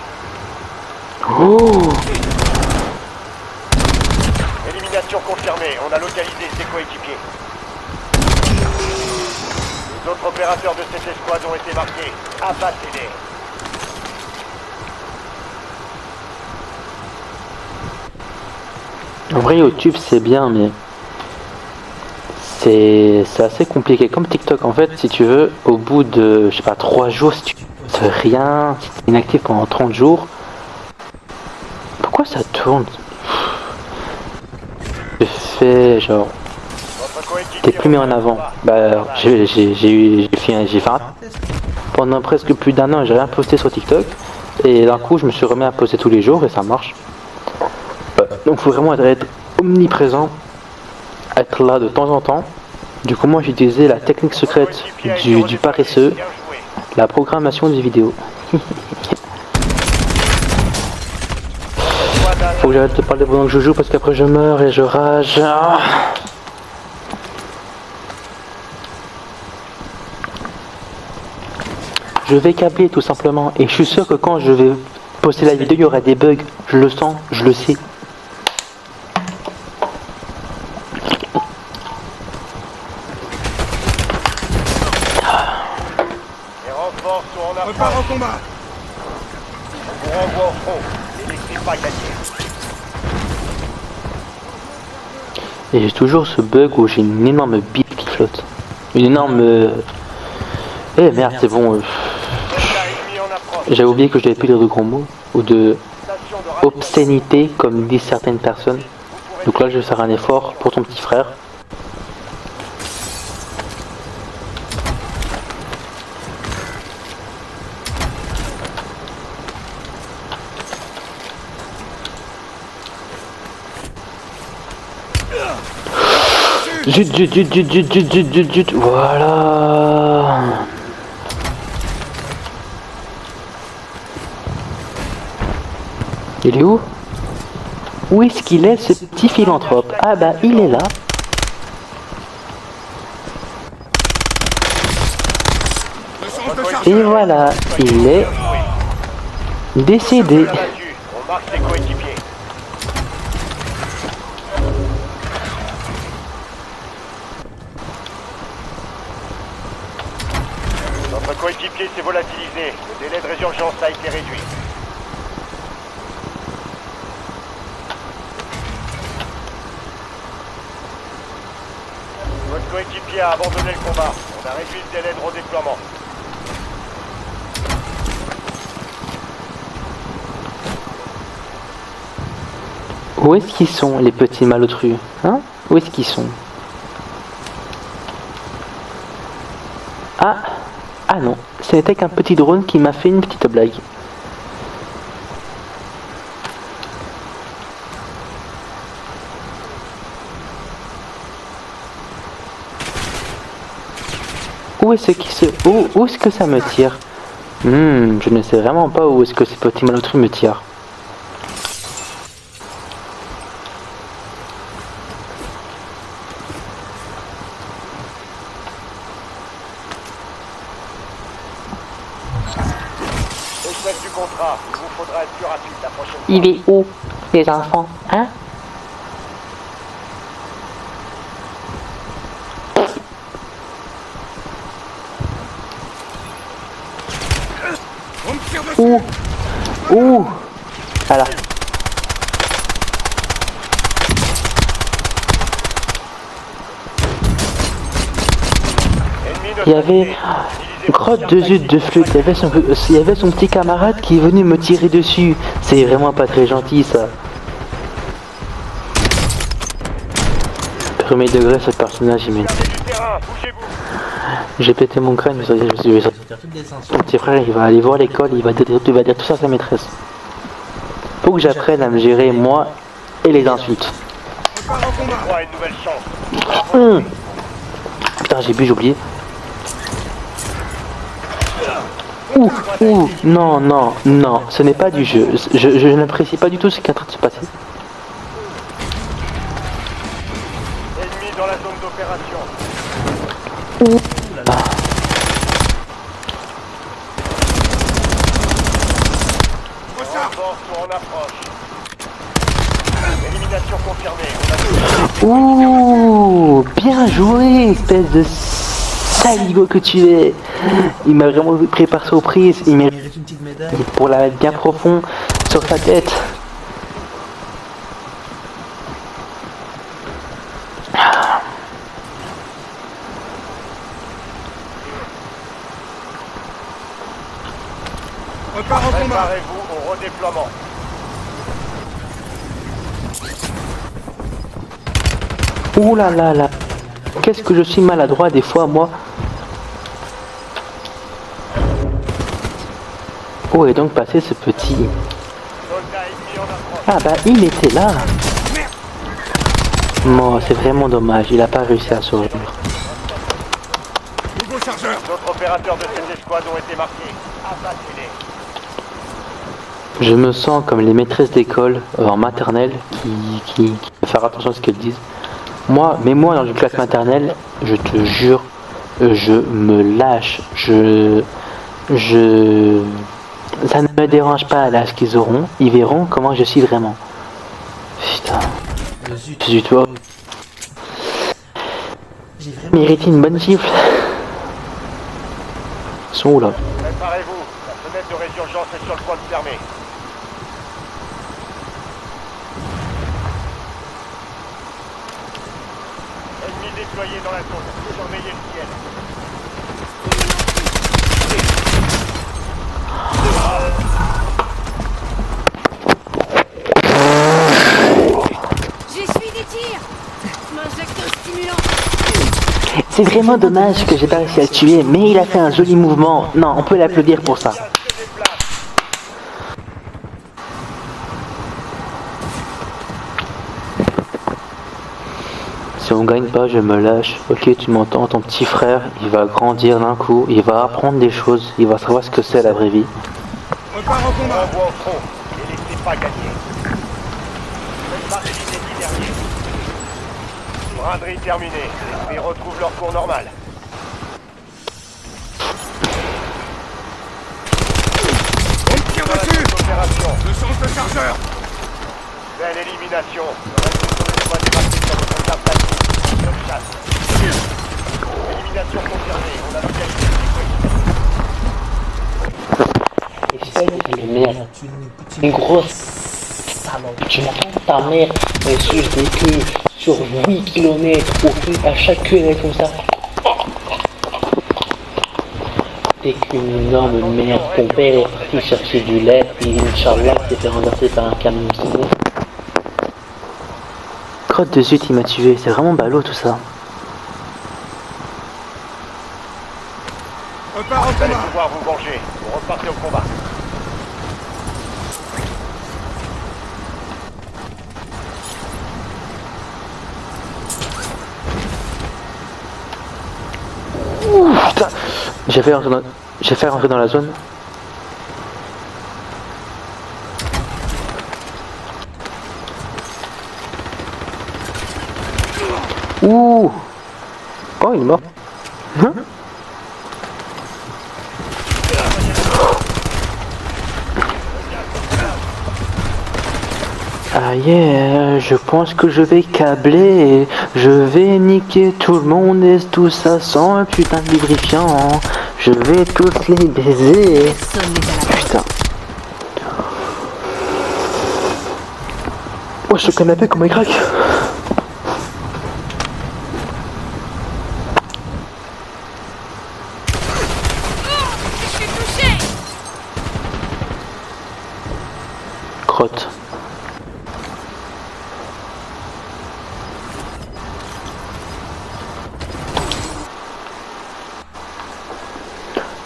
Oh! Élimination confirmée. On a localisé ses coéquipiers. Les autres opérateurs de cette escouade ont été marqués. Abattez-les. En vrai YouTube c'est bien, mais c'est assez compliqué. Comme TikTok en fait, si tu veux, au bout de, je sais pas, 3 jours, si tu fais rien, si tu es inactif pendant 30 jours, pourquoi ça tourne? Je fais genre, Votre coéquipier t'es plus mis en avant. Bah j'ai fait un test. Pendant presque plus d'un an, j'ai rien posté sur TikTok, et d'un coup je me suis remis à poster tous les jours et ça marche. Donc faut vraiment être omniprésent, être là de temps en temps. Du coup moi j'ai utilisé la technique secrète du paresseux, Bien joué. la programmation des vidéos. Faut que j'arrête de parler pendant que je joue parce qu'après je meurs et je rage. Ah. Je vais câbler tout simplement et je suis sûr que quand je vais poster la vidéo il y aura des bugs. Je le sens, je le sais. Les renforts sont en Prépare approche. au combat. On vous renvoie au front. Ne laissez pas gagner. Et j'ai toujours ce bug où j'ai une énorme bite qui flotte. Une énorme... Eh merde, c'est bon. Soldat ennemi en approche. J'avais oublié que je devais plus dire de gros mots. Ou de Station de ravitaillement. obscénité, comme disent certaines personnes. Donc là, je vais faire un effort pour ton petit frère. Zut, zut, zut, zut, zut, zut, zut, zut, zut. Voilà. Il est où? Où est-ce qu'il est, ce petit philanthrope? Ah bah, il est là. Je change de Et chargeur. voilà, il est décédé. Abattu. On marque ses coéquipiers. Notre coéquipier s'est volatilisé. Le délai de résurgence a été réduit. L'enemy a abandonné le combat. On a réduit le délai de redéploiement. Où est-ce qu'ils sont, les petits malotrus? Hein? Où est-ce qu'ils sont? Ah! Ah non, ce n'était qu'un petit drone qui m'a fait une petite blague. Où est-ce où est-ce que ça me tire? Je ne sais vraiment pas où est-ce que ces petits malotrus me tirent. Échec du contrat. Il vous faudra être plus rapide la prochaine fois. Il est où, les enfants? Hein? On me tire dessus. Où? Où? Voilà. Ennemi Il y avait neutralisé. grotte de zut de flûte. Il y avait son petit camarade qui est venu me tirer dessus. C'est vraiment pas très gentil ça. Premier degré, ce personnage il m'énerve. Gardez du terrain. Bougez-vous. J'ai pété mon crâne, je vais sortir toutes les sens. Mon petit frère, il va aller voir l'école, il va dire tout ça à sa maîtresse. Faut que j'apprenne à me gérer moi et les insultes. On part en combat. Droit à une nouvelle chance. Putain, j'ai oublié. Non, non, non, ce n'est pas du jeu. Je n'apprécie pas du tout ce qui est en train de se passer. Ennemi dans la zone d'opération. Recharge. Renforts sont en approche. Élimination confirmée. Ouh, bien joué, espèce de saligo que tu es. Il m'a vraiment pris par surprise. Il mérite une petite médaille pour la mettre bien profond sur sa tête. On part en combat. Préparez-vous au redéploiement. Ouh là là là. Qu'est-ce que je suis maladroit des fois, moi. Où est donc passé ce petit? Soldat ennemi en approche. Ah bah il était là. Non, c'est vraiment dommage, il a pas réussi à survivre. Nouveau chargeur. D'autres opérateurs de cette escouade ont été marqués. Abattez-les. Je me sens comme les maîtresses d'école en maternelle qui doivent faire attention à ce qu'elles disent. Moi, mais moi dans une classe maternelle, je te jure, je me lâche. Ça ne me dérange pas à l'âge qu'ils auront. Ils verront comment je suis vraiment. Putain. Zut, toi. J'ai vraiment mérité une bonne gifle. Ils sont où là? Préparez-vous. La fenêtre de résurgence est sur le point de fermer. Ennemis déployés dans la zone. Surveillez le ciel. J'essuie des tirs. Je m'injecte un stimulant. C'est vraiment dommage que j'ai pas réussi à le tuer, mais il a fait un joli mouvement. Non, on peut l'applaudir pour ça. Se déplace. Si on gagne pas, je me lâche. Ok, tu m'entends, ton petit frère, il va grandir d'un coup, il va apprendre des choses, il va savoir ce que c'est la vraie vie. On part en combat. Envoie au front. Ne laissez pas gagner. Faites partie des 10 derniers. Braderie terminée. Les esprits retrouvent leur cours normal. On me tire Dans la dessus. zone d'opération. Je change de chargeur. Belle élimination. Le reste de l'escouade est parti sur le soldat plastique. Top chasse. Élimination confirmée. On a localisé le Essaye de merde. Une grosse salope. Tu m'entends? Ta mère, elle suce des queues sur 8 km au plus à chaque queue elle est comme ça. T'es qu'une énorme merde, ton père est parti chercher du lait, puis Inch'Allah s'est fait renverser par un camion de secours. Crotte de zut, il m'a tué, c'est vraiment ballot tout ça. Prépare au Vous allez combat. pouvoir vous venger. Vous repartez au combat. Ouh, putain, j'ai fait rentrer dans la zone. Ouh. Oh, il est mort. Hein? Ah yeah, je pense que je vais câbler, je vais niquer tout le monde et tout ça sans un putain de lubrifiant. Je vais tous les baiser. Personne n'est à la Putain. Oh, ce canapé, comment il craque? Je suis touché. Crotte.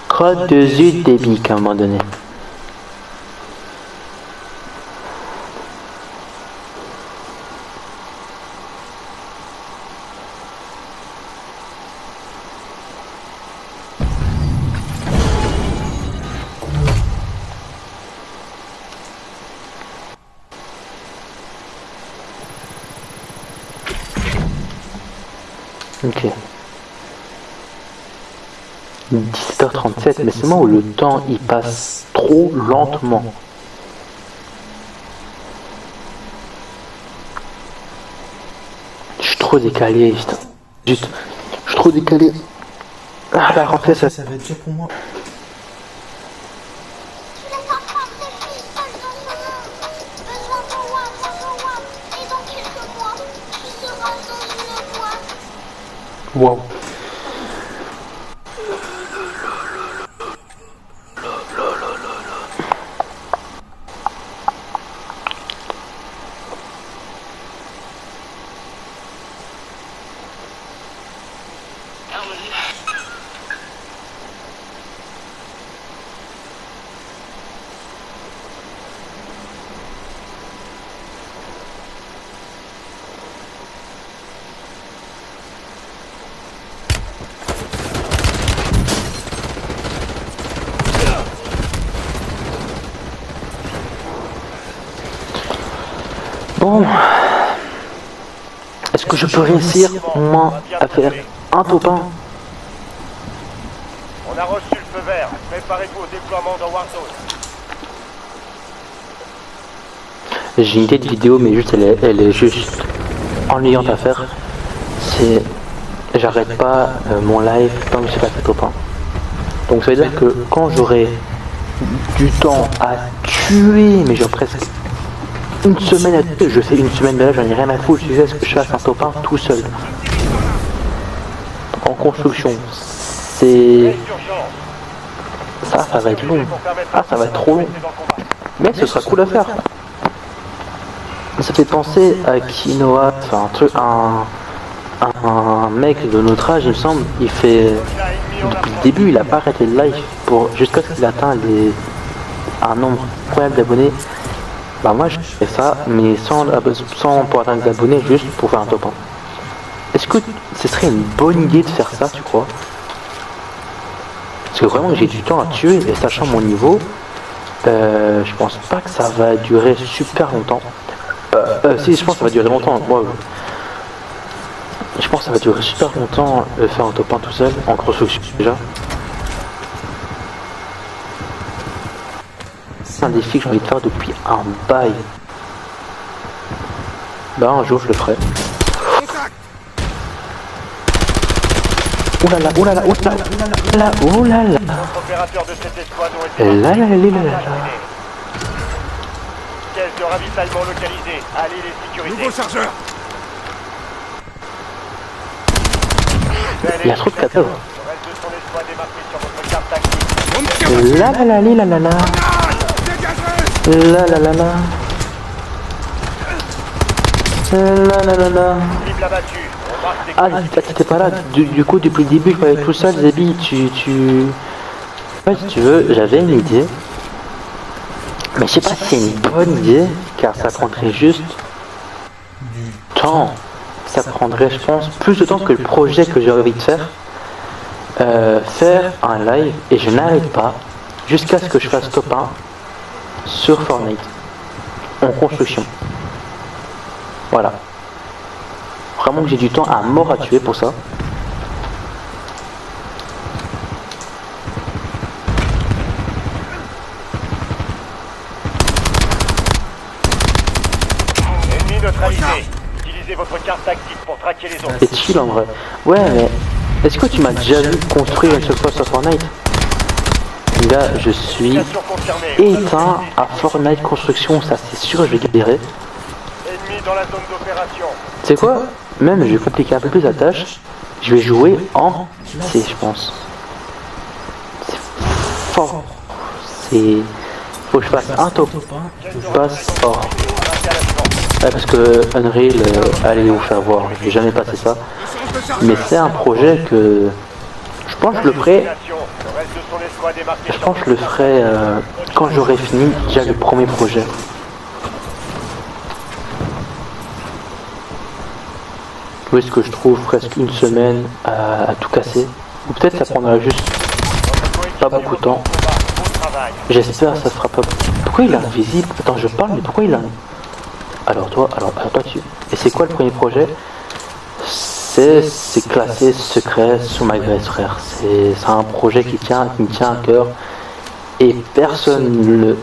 Crotte de zut des biques à un moment donné. Ok. 17h37, mais c'est moi où le temps il passe trop lentement. Je suis trop décalé, putain. Juste, je suis trop décalé. Ah, la rentrée, ça va être dur pour moi. Je laisse un femme de fille seule dans ce monde. Besoin de Wam, et dans quelques mois, tu seras dans une boîte. Wow. Bon, est-ce que je peux réussir au moins à faire un top 1? On a reçu le feu vert. Préparez-vous au déploiement dans Warzone. J'ai une idée de vidéo, mais juste elle est juste ennuyante à faire. C'est, j'arrête pas mon live tant que j'ai pas fait top 1. Donc ça veut dire que quand j'aurai du temps à tuer, mais genre presque une semaine à tuer, je fais une semaine de là, j'en ai rien à foutre, je sais ce que je fasse un top 1 tout seul. En construction, c'est... Ça va être long. Ah, ça va être trop long. Mais ce sera cool à faire. Ça fait penser à Kinoa, enfin un truc, un mec de notre âge, il me semble, il fait... Depuis le début, il a pas arrêté le live pour jusqu'à ce qu'il atteigne un nombre incroyable d'abonnés. Bah moi je fais ça, mais sans pour atteindre des abonnés, juste pour faire un top 1. Est-ce que ce serait une bonne idée de faire ça, tu crois? Parce que vraiment j'ai du temps à tuer, et sachant mon niveau, je pense pas que ça va durer super longtemps. Si, je pense que ça va durer longtemps. Moi, je pense que ça va durer super longtemps faire un top 1 tout seul, en construction déjà. C'est un défi que j'ai envie de faire depuis un bail. Bah un jour je le ferai. Oulala, oulala, oulala, oulala, oulala. Votre opérateur de cette escouade ont été Là là là là là. Caisse de ravitaillement localisée. Allez les sécuriser. Nouveau chargeur. Il y a trop de cadavres. Le reste de son escouade est marqué sur votre carte tactique. La la la la la la. Dégagez! La la la la. La la la la. Cible abattue. On marque des Ah, t'étais pas là. Du coup, depuis le début, je parlais tout seul, Zébi, Ouais, si tu veux, j'avais une idée. Mais je sais pas si c'est une bonne idée, car ça prendrait juste du temps. Ça prendrait, je pense, plus de temps que le projet que j'ai envie de faire. Faire un live, et je n'arrête pas, jusqu'à ce que je fasse top 1 sur Fortnite. En construction. Voilà. Vraiment que j'ai du temps à mort à tuer pour ça. Ennemi neutralisé. Utilisez votre carte tactique pour traquer les autres. C'est chill en vrai. Ouais, mais est-ce que tu m'as déjà vu construire une seule fois sur Fortnite? Là, je suis Mission confirmée. éteint à Fortnite construction, ça c'est sûr, je vais galérer. Ennemi dans la zone d'opération. Tu sais quoi? Même, je vais compliquer un peu plus la tâche. Je vais jouer en C, je pense. C'est fort. C'est... Faut que je fasse un top. Je passe fort. Ouais, parce que Unreal, allez vous faire voir. Je vais jamais passer ça. Mais c'est un projet que... Je pense que je le ferai... Le reste de son escouade est marqué Je pense que je le ferai quand j'aurai fini déjà le premier projet. Où est-ce que je trouve presque une semaine à tout casser? Ou peut-être ça prendra juste pas beaucoup de temps. J'espère que ça se fera pas. Pourquoi il est invisible? Attends, je parle, mais pourquoi il a... Alors toi tu... Et c'est quoi le premier projet? C'est classé secret sous ma graisse, frère. C'est un projet qui me tient à cœur. Et personne ne le...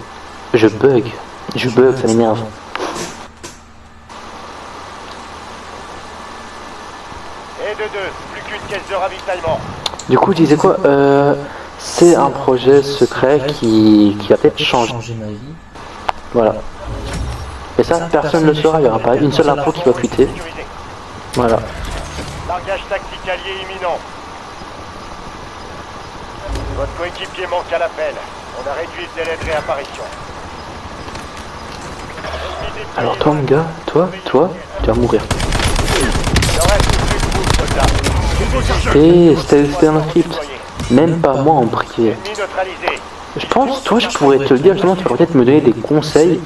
Je bug, ça m'énerve. Et de deux, plus qu'une caisse de ravitaillement. Du coup, je disais quoi? C'est un projet secret qui va peut-être changer ma vie. Voilà. Et ça, personne ne le saura, il n'y aura pas une seule info qui va fuiter. Sécurisé. Voilà. Largage tactique allié imminent. Votre coéquipier manque à l'appel. On a réduit le délai de réapparition. Alors toi, mon gars, toi, tu vas mourir. Le reste, plus de vous, soldats. Et c'était un script. Même pas moi en privé. Ennemi neutralisé. Je pense, toi, je pourrais te le dire, justement, tu pourrais peut-être me donner des conseils,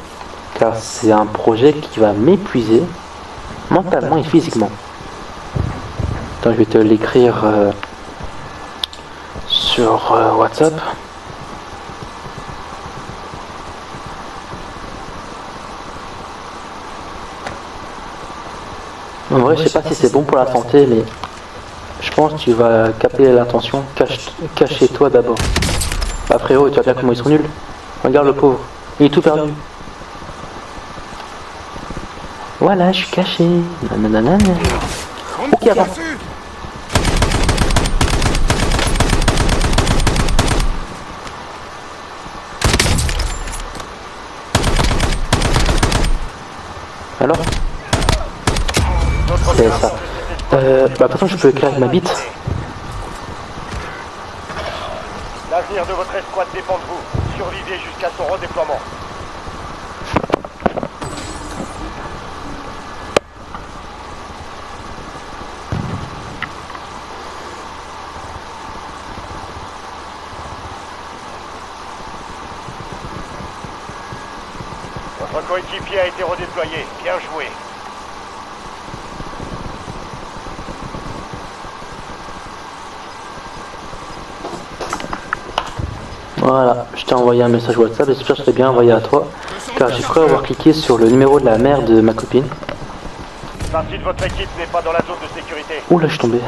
car c'est un projet qui va m'épuiser, mentalement et physiquement. Attends, je vais te l'écrire sur WhatsApp. En vrai, je sais pas si c'est bon pour la santé, mais je pense que tu vas capter l'intention. Cachez-toi d'abord. Bah frérot, tu vois bien comment ils sont nuls. Regarde le pauvre, il est tout perdu. Voilà, je suis caché. Nanana. Ok, avant. Alors? C'est ça. Bah de toute façon, je peux écrire avec ma bite. L'avenir de votre escouade dépend de vous. Survivez jusqu'à son redéploiement. Votre coéquipier a été redéployé. Bien joué. Voilà, je t'ai envoyé un message WhatsApp, j'espère que je l'ai bien envoyé à toi, car j'ai cru avoir cliqué sur le numéro de la mère de ma copine. Une partie de votre équipe n'est pas dans la zone de sécurité. Ouh là, je suis tombé.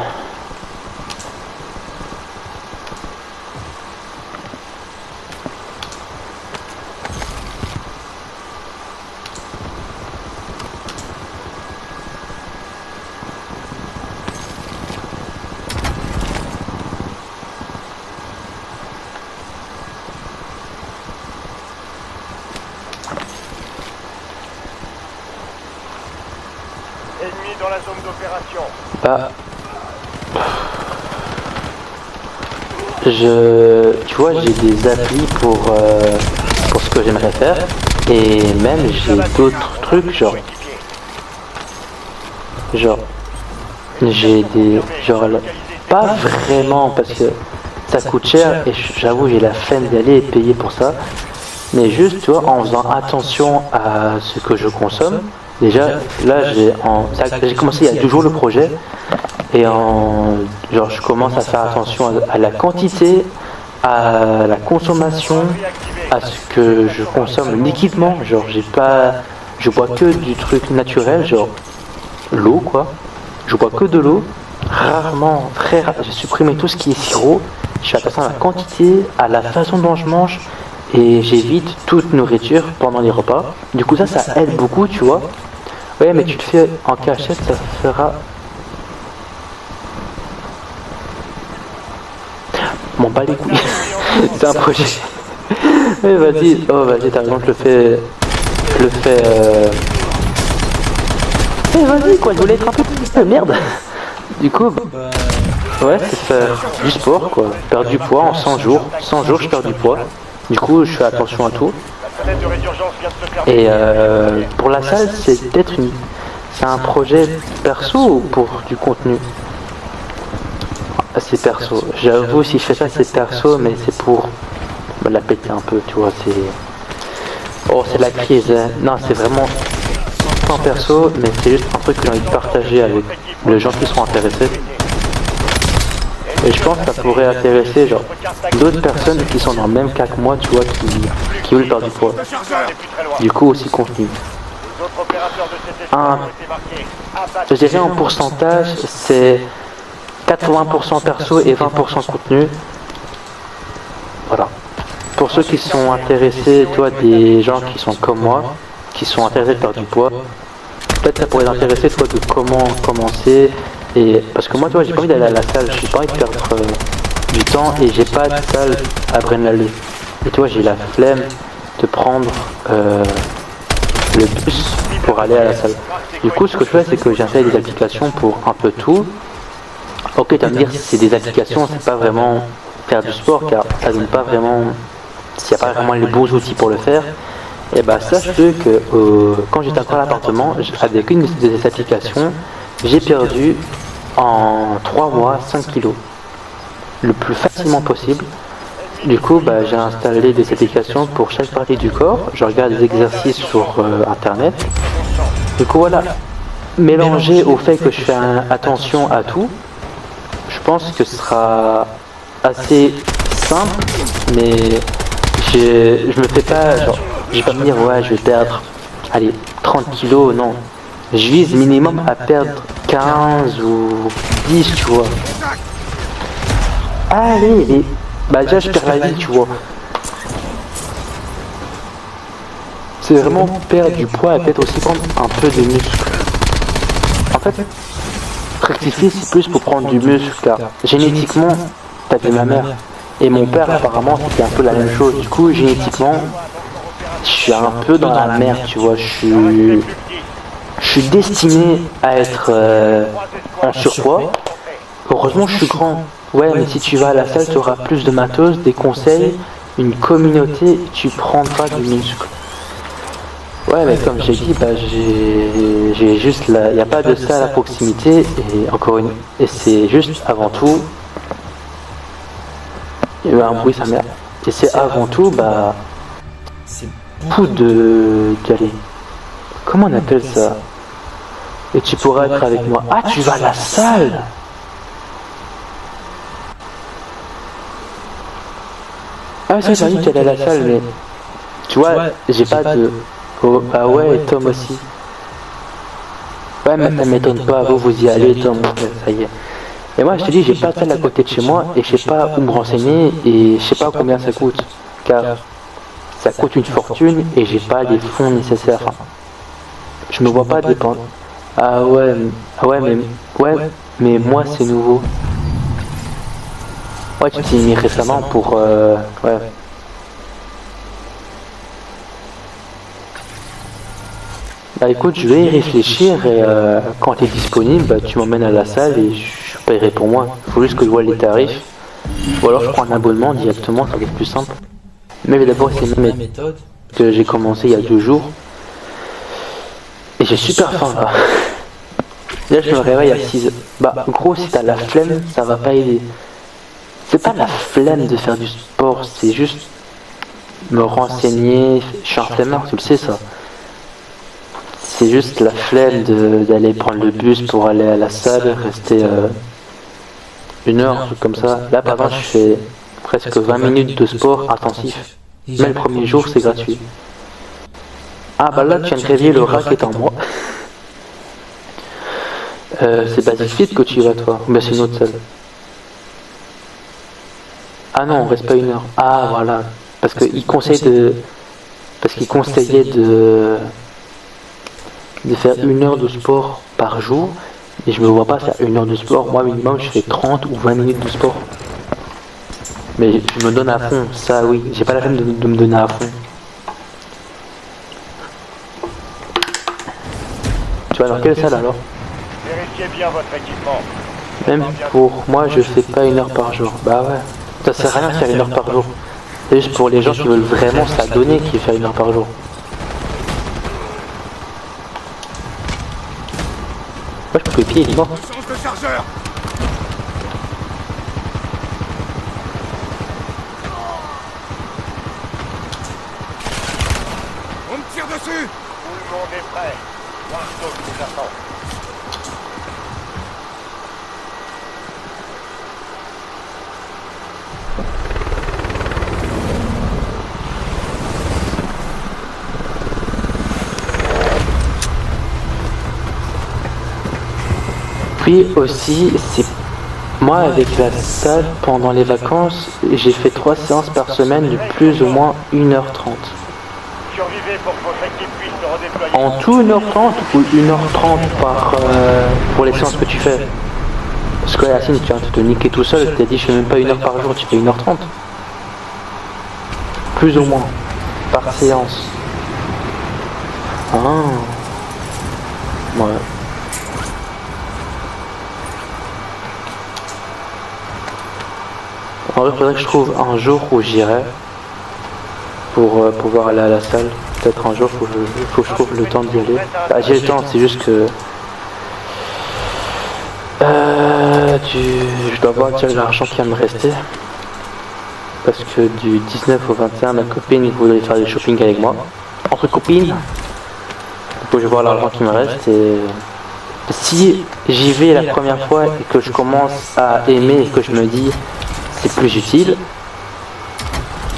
Ennemi dans la zone d'opération. Bah, tu vois, j'ai des applis pour ce que j'aimerais faire. Et même j'ai d'autres trucs, genre j'ai des... pas vraiment parce que ça coûte cher et j'avoue j'ai la flemme d'y aller et payer pour ça. Mais juste, tu vois, en faisant attention à ce que je consomme. Déjà, là j'ai commencé il y a 2 jours le projet. Et genre je commence à faire attention à la quantité, à la consommation, à ce que je consomme liquidement. Genre je bois que du truc naturel, genre l'eau quoi. Je bois que de l'eau, rarement, très rare. J'ai supprimé tout ce qui est sirop. Je fais attention à la quantité, à la façon dont je mange et j'évite toute nourriture pendant les repas. Du coup ça aide beaucoup, tu vois. Ouais, mais tu le fais en cachette, ça fera. M'en bats les couilles. C'est un projet. Mais vas-y, oh vas-y, t'as raison, je le fais. Eh vas-y quoi, je voulais être un peu plus merde. Du coup, ouais, c'est faire du sport quoi. Perdre du poids en 100 jours. 100 jours, je perds du poids. Du coup, je fais attention à tout. Et pour la salle, c'est peut-être c'est un projet perso ou pour du contenu? C'est perso. J'avoue, si je fais ça, c'est perso, mais c'est pour me la péter un peu, tu vois. Oh, c'est la crise. Hein. Non, c'est vraiment sans perso, mais c'est juste un truc que j'ai envie de partager avec les gens qui seront intéressés. Et je pense que ça pourrait intéresser genre d'autres personnes qui sont dans le même cas que moi, tu vois, qui veulent perdre du poids. Du coup, aussi contenu. Je dirais en pourcentage, c'est 80% perso et 20% contenu. Voilà. Pour ceux qui sont intéressés, tu vois, des gens qui sont comme moi, qui sont intéressés de perdre du poids, peut-être ça pourrait t'intéresser, toi, de comment commencer. Et parce que moi, tu vois, j'ai pas envie d'aller à la salle, j'ai pas envie de perdre du temps et j'ai pas de salle à Braine-l'Alleud. Et tu vois, j'ai la flemme de prendre le bus pour aller à la salle. Du coup, ce que je fais, c'est que j'installe des applications pour un peu tout. Ok, tu vas me dire, si c'est des applications, c'est pas vraiment faire du sport, car ça donne pas vraiment, s'il n'y a pas vraiment les beaux outils pour le faire. Et bah, sache que quand j'étais encore à l'appartement, avec une des applications, j'ai perdu en 3 mois 5 kilos, le plus facilement possible. Du coup, bah, j'ai installé des applications pour chaque partie du corps. Je regarde des exercices sur internet. Du coup, voilà, mélangé au fait que je fais attention à tout, je pense que ce sera assez simple, mais je me fais pas, genre, je vais pas me dire, ouais, je vais perdre, allez, 30 kilos, non. Je vise minimum à perdre 15 ou 10, tu vois. Allez, bah déjà je perds la vie, tu vois. C'est vraiment perdre du poids et peut-être aussi prendre un peu de muscle. En fait, rectifier c'est plus pour prendre du muscle, car génétiquement, t'as vu ma mère. Et mon père apparemment c'était un peu la même chose. Du coup, génétiquement, je suis un peu dans la merde, tu vois. Je suis destiné à être en surpoids. Heureusement, je suis grand. Ouais, mais si tu vas à la salle, tu auras plus de matos, des conseils, une communauté, tu prendras du muscle. Ouais, mais comme j'ai dit, bah, j'ai juste il n'y a pas de salle à proximité, et encore une, et c'est juste avant tout, il y a eu un bruit, sa mère, et c'est avant tout, bah, beaucoup d'y aller. Comment on appelle ça? Et tu pourras être avec moi. Ah, tu vas à la salle? Ah, ça, j'ai dit que tu allais à la salle, mais tu vois, j'ai pas de. Oh, bah ouais, et Tom aussi. Ouais, mais ça m'étonne pas, vous y allez, Tom. Ça y est. Et moi, je te dis, j'ai pas de salle à côté de chez moi, et je sais pas où me renseigner, et je sais pas combien ça coûte. Car ça coûte une fortune, et j'ai pas les fonds nécessaires. Enfin, je me vois pas dépendre. Ah ouais, mais moi c'est nouveau. Ouais, tu t'es mis récemment pour ouais. Bah écoute, je vais y réfléchir et quand tu es disponible, bah, tu m'emmènes à la salle et je paierai pour moi. Faut juste que je vois les tarifs. Ou alors je prends un abonnement directement, ça va être plus simple. Mais d'abord c'est une méthode que j'ai commencé il y a 2 jours. Et j'ai super faim là. Là je me réveille à 6h. Bah gros si t'as la flemme, ça va pas aider. C'est pas la flemme de faire du sport, c'est juste me renseigner. Je suis un flemmard, tu le sais ça. C'est juste la flemme d'aller prendre le bus pour aller à la salle, rester 1 heure, un truc comme ça. Là par exemple je fais presque 20 minutes de sport intensif. Même le premier jour c'est gratuit. Ah bah là tu viens de réveiller le rat qui est en moi. C'est Basic Fit que tu y vas toi, ou bien c'est une autre salle. Ah non, on reste pas 1 heure. Ah voilà, parce qu'il conseillait de faire 1 heure de sport par jour. Et je me vois pas faire 1 heure de sport. Moi minimum je fais 30 ou 20 minutes de sport. Mais je me donne à fond, ça oui, j'ai pas la peine de me donner à fond. Tu vas dans quelle salle alors? Vérifiez bien votre équipement. Même pour moi je fais pas 1 heure par jour. Bah ouais, ça sert à rien de faire 1 heure par jour. C'est juste pour les gens qui veulent vraiment s'adonner qui fait 1 heure par jour. Moi je peux les pieds, il est mort. Change de chargeur. On me tire dessus. Tout le monde est prêt. Marteau nous attend. Puis aussi, c'est moi avec la salle pendant les vacances, j'ai fait 3 séances par semaine de plus ou moins 1h30. Survivez pour que votre équipe puisse se redéployer. En tout 1h30 ou 1h30 pour les séances que tu fais? Parce que Yacine, tu viens de te niquer tout seul, tu t'as dit je fais même pas 1 heure par jour, tu fais 1h30. Plus ou moins, par séance. Ah. Ouais. En vrai, il faudrait que je trouve un jour où j'irai pour pouvoir aller à la salle. Peut-être un jour, faut que je trouve le temps d'y aller. Bah, j'ai le temps, c'est juste que je dois voir déjà l'argent qui va me rester. Parce que du 19 au 21, ma copine voudrait faire du shopping avec moi. Entre copines. Du coup, je vais voir l'argent qui me reste et si j'y vais la première fois et que je commence à aimer et que je me dis c'est plus utile,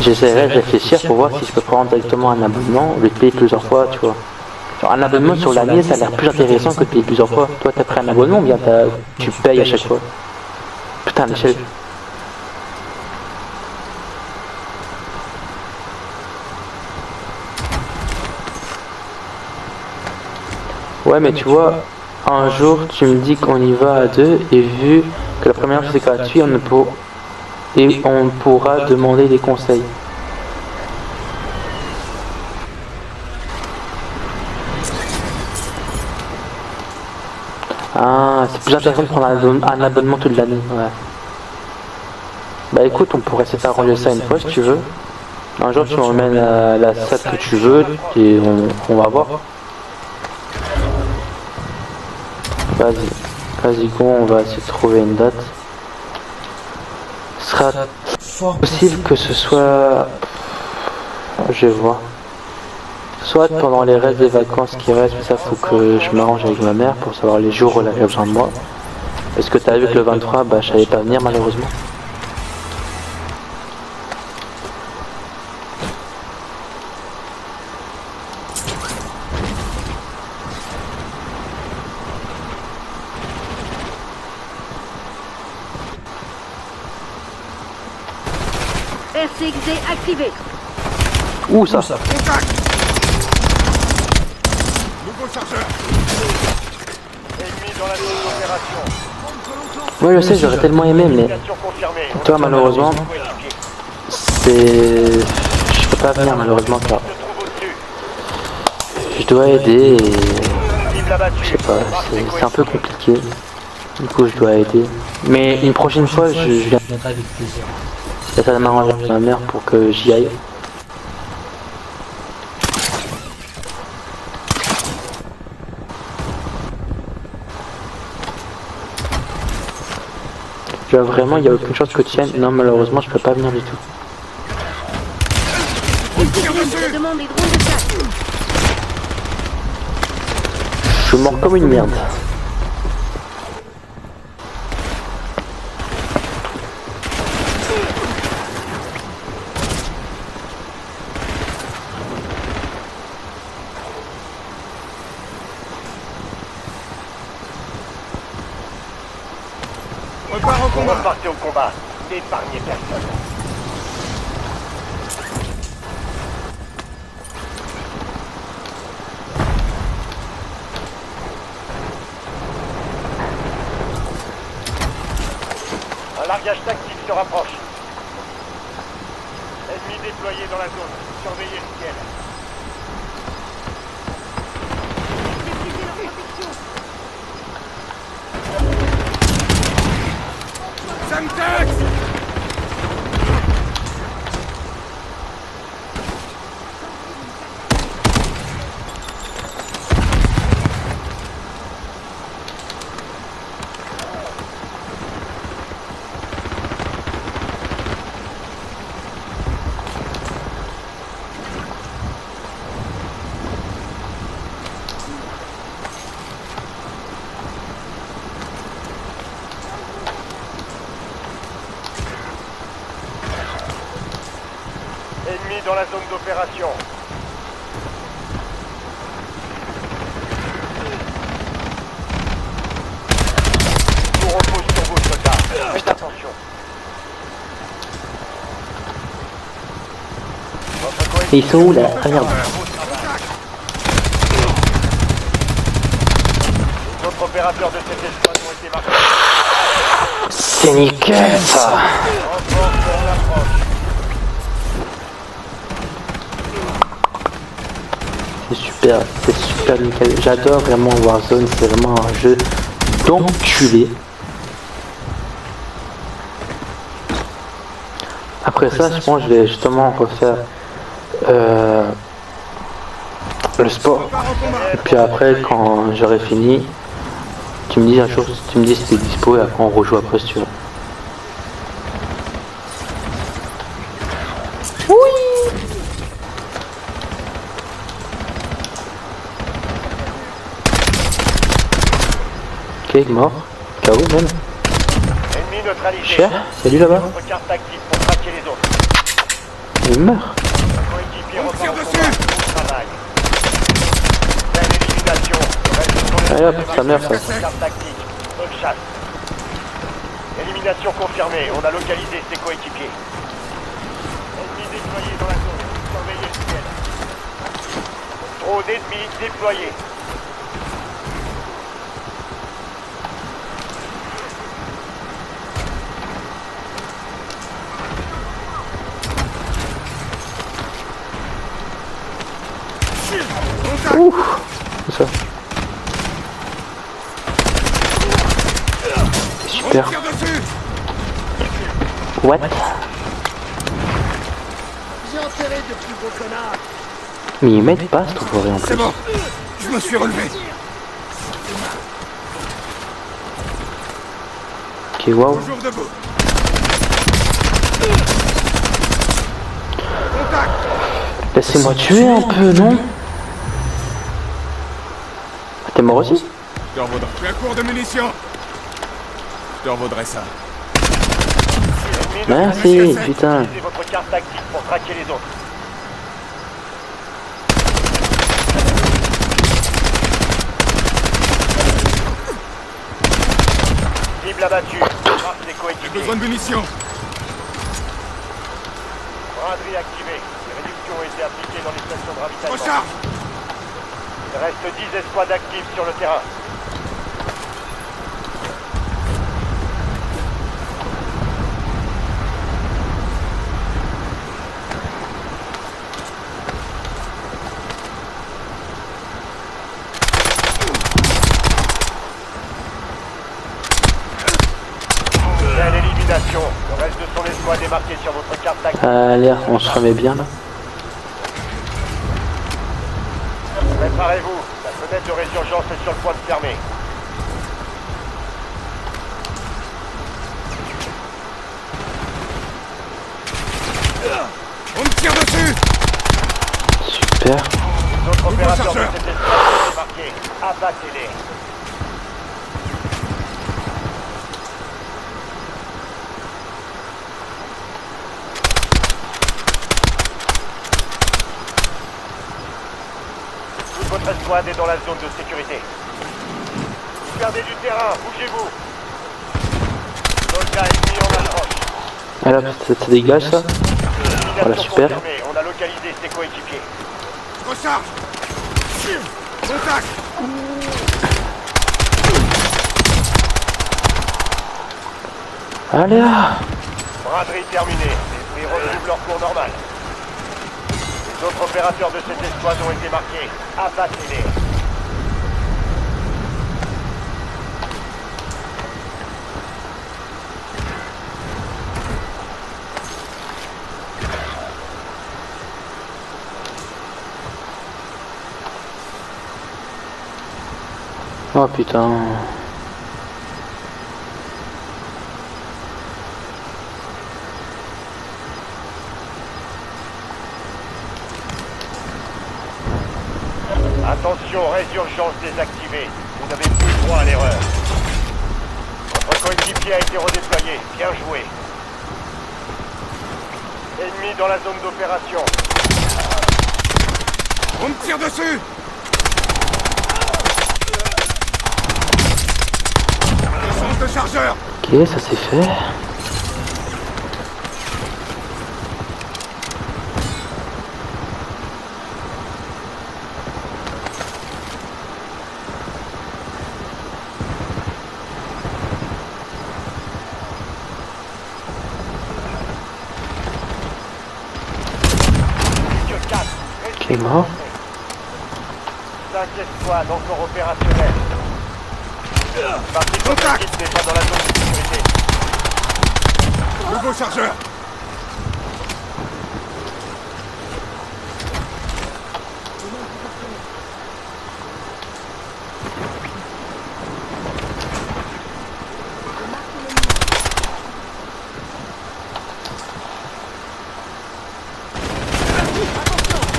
j'essaierai de réfléchir pour voir si je peux prendre directement un abonnement ou le payer plusieurs fois, tu vois. Genre, un abonnement sur l'année, ça a l'air plus intéressant que de payer plusieurs fois. Toi, t'as pris un abonnement ou bien tu payes à chaque fois? Putain, Michel. Ouais, mais tu vois, un jour, tu me dis qu'on y va à 2 et vu que la première fois c'est gratuit, on pourra demander des conseils. Ah, c'est plus intéressant de prendre un abonnement toute l'année, ouais. Bah écoute, on pourrait essayer d'arranger ça une fois si tu veux. Un jour tu m'emmènes à la salle que tu veux et on va voir. Vas-y go, on va essayer de trouver une date. Ce sera fort possible que ce soit... Je vais voir. Soit pendant les restes des vacances qui restent, mais ça faut que je m'arrange avec ma mère pour savoir les jours où elle a besoin de moi. Parce que t'as vu que le 23, bah je savais pas venir malheureusement. RCXD activé. Où ça? Contact. Nouveau chargeur. Ennemi dans la zone d'opération. Ouais, je sais, j'aurais tellement aimé, mais Mission confirmée. toi malheureusement, c'est... Je peux pas venir malheureusement car Se trouve au-dessus. je dois aider et... Cible abattue. Je sais pas, c'est un peu compliqué. Du coup, je dois aider. Mais une prochaine fois, je viendrai. avec plaisir. Ça m'arrange avec ma mère pour que j'y aille. Tu vois, vraiment, il n'y a aucune chance que tu viennes. Non, malheureusement, je peux pas venir du tout. Je demande des drones de chasse. Je suis mort comme une merde. Repars au combat. Repartez au combat. N'épargnez personne. Un largage tactique se rapproche. Ennemi déployé dans la zone. Surveillez le ciel. Maîtrisez leur protection. Semtex! Ennemi dans la zone d'opération. Tout repose sur vos soldats. Faites attention. Votre coéquipier Ils sont où là? Ah merde. Les autres opérateurs de cette escouade ont été marqués. C'est nickel ça. Renfort pour l'approche. C'est super nickel. J'adore vraiment Warzone, c'est vraiment un jeu d'enculé. Après ça, je pense que je vais justement refaire le sport. Et puis après, quand j'aurai fini, tu me dis un jour, tu me dis si t'es dispo et après on rejoue après si tu veux. Ok, mort. KO même. Ennemi neutralisé. Cher, salut là-bas. Votre carte active pour traquer les autres. Il meurt. Coéquipier On repart tire au dessus. combat. Bon travail. Pleine élimination. Reste sur le Allez hop, ça meurt ça. carte tactique. Bonne chasse. Élimination confirmée. On a localisé ses coéquipiers. Ennemis déployés dans la zone. Surveillez le ciel. Trop d'ennemis déployés. Ouf, c'est ça. Super. Tire dessus. What? Mais ils m'aident pas, cette forêt en C'est plus. bon. Je me suis relevé. Ok, waouh. Toujours debout. Contact. Laissez-moi tuer un peu, non? Ah, t'es mort aussi? Je te revaudrai. Je suis à court de munitions. Je te revaudrai ça. Ennemis Merci, neutralisés. putain. Utilisez votre carte tactique pour traquer les autres. Cible abattue. Marque les J'ai coéquipiers. besoin de munitions. Braderie activée. Les réductions ont été appliquées dans les stations de ravitaillement. Recharge. Il reste 10 escouades actives sur le terrain. Attention, le reste de son escouade est marqué sur votre carte d'accueil. Allez, on se remet bien là. Préparez-vous, la fenêtre de résurgence est sur le point de fermer. On me tire dessus! Super. Les autres opérateurs de chargeur. cette escouade sont marqués. Abattez-les. Toute votre escouade est dans la zone de sécurité. Vous perdez du terrain, bougez-vous. Soldats ennemis en approche. Alors, ça dégage ça. Élimination Voilà, super. confirmée. On a localisé ses coéquipiers. Recharge! Contact! Allez là. Braderie terminée. Les prix retrouvent leur cours normal. Les autres opérateurs de cette escouade ont été marqués. Abattez-les. Oh putain. Attention, résurgence désactivée. Vous n'avez plus le droit à l'erreur. Votre coéquipier a été redéployé. Bien joué. Ennemi dans la zone d'opération. On me tire dessus! Essence de chargeur! Ok, ça c'est fait. Plus que 4. Ok, mort. 5 escouades encore opérationnelles. Partie de votre Contact. équipe n'est pas dans la zone de sécurité. Nouveau chargeur!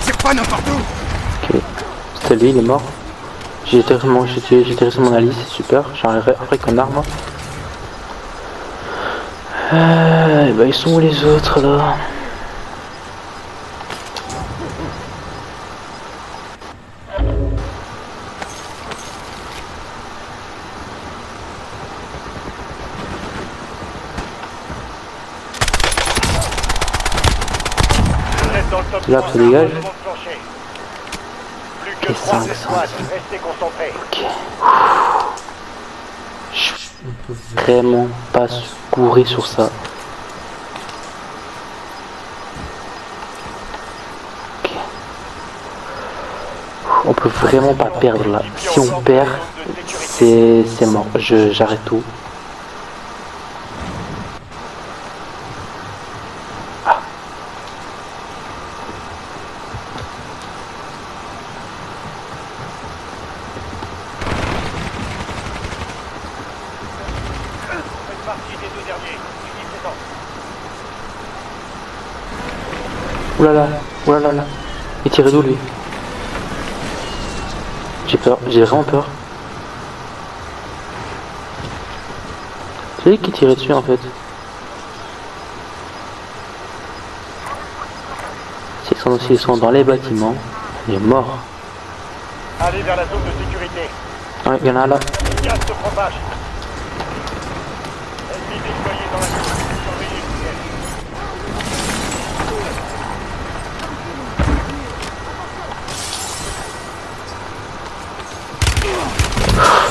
Tire pas n'importe où! Ok. C'était lui, il est mort. J'ai terminé mon Alice, c'est super. J'ai un après qu'un arme. Et bah ils sont où les autres là? Vous êtes dans le top Là, 3, ça dégage. devant le plancher. Plus que Et 3 500. escouades. Restez concentrés. Ok. On peut vraiment pas se courir sur ça. Ok. On peut vraiment pas perdre là. Si on perd, c'est mort. J'arrête tout. Faites partie des deux derniers. Finissez-en. Oulala, oulala. Il tire d'où lui? J'ai peur, j'ai vraiment peur. C'est lui qui tirait dessus en fait. Ils sont dans les bâtiments. Il est mort. Allez vers la zone de sécurité. Ouais, il y en a un là. Le gaz se propage. Ennemi déployé dans la zone. Surveillez le ciel.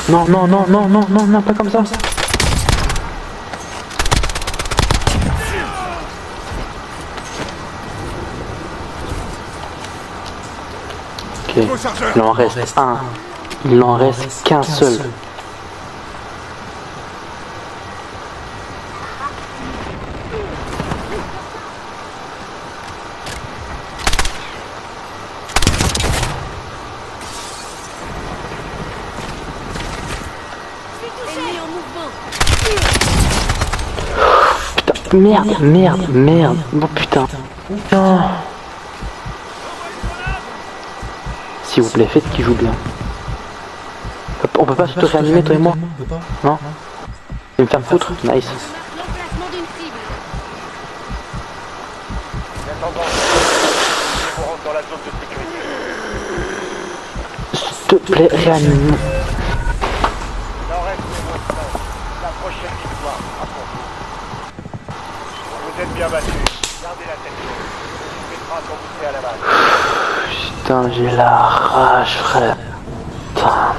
Non, non, non, non, non, non, non, pas comme ça. Ok, il en reste un. Il en reste qu'un seul. Merde. Oh putain. Non. S'il vous plaît, faites qu'il joue bien. On peut pas se réanimer, toi et moi? Non? Et me faire foutre? Nice. L'emplacement d'une cible. En attendant, on rentre dans la zone de sécurité. S'il te plaît, réanime. Il en reste une autre. La prochaine victoire à pour vous. Vous êtes bien battus. Gardez la tête haute. Tu mettras quand vous serez à la base. Putain, j'ai la rage, frère. Putain.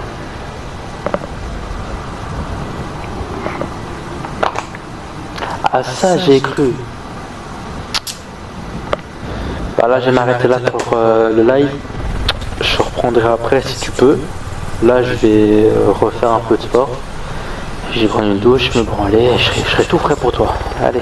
Ah ça j'ai cru. Bah là je vais m'arrêter là pour le live. Je reprendrai après si tu peux. Là je vais refaire un peu de sport. Je vais prendre une douche, me branler, je serai tout prêt pour toi. Allez.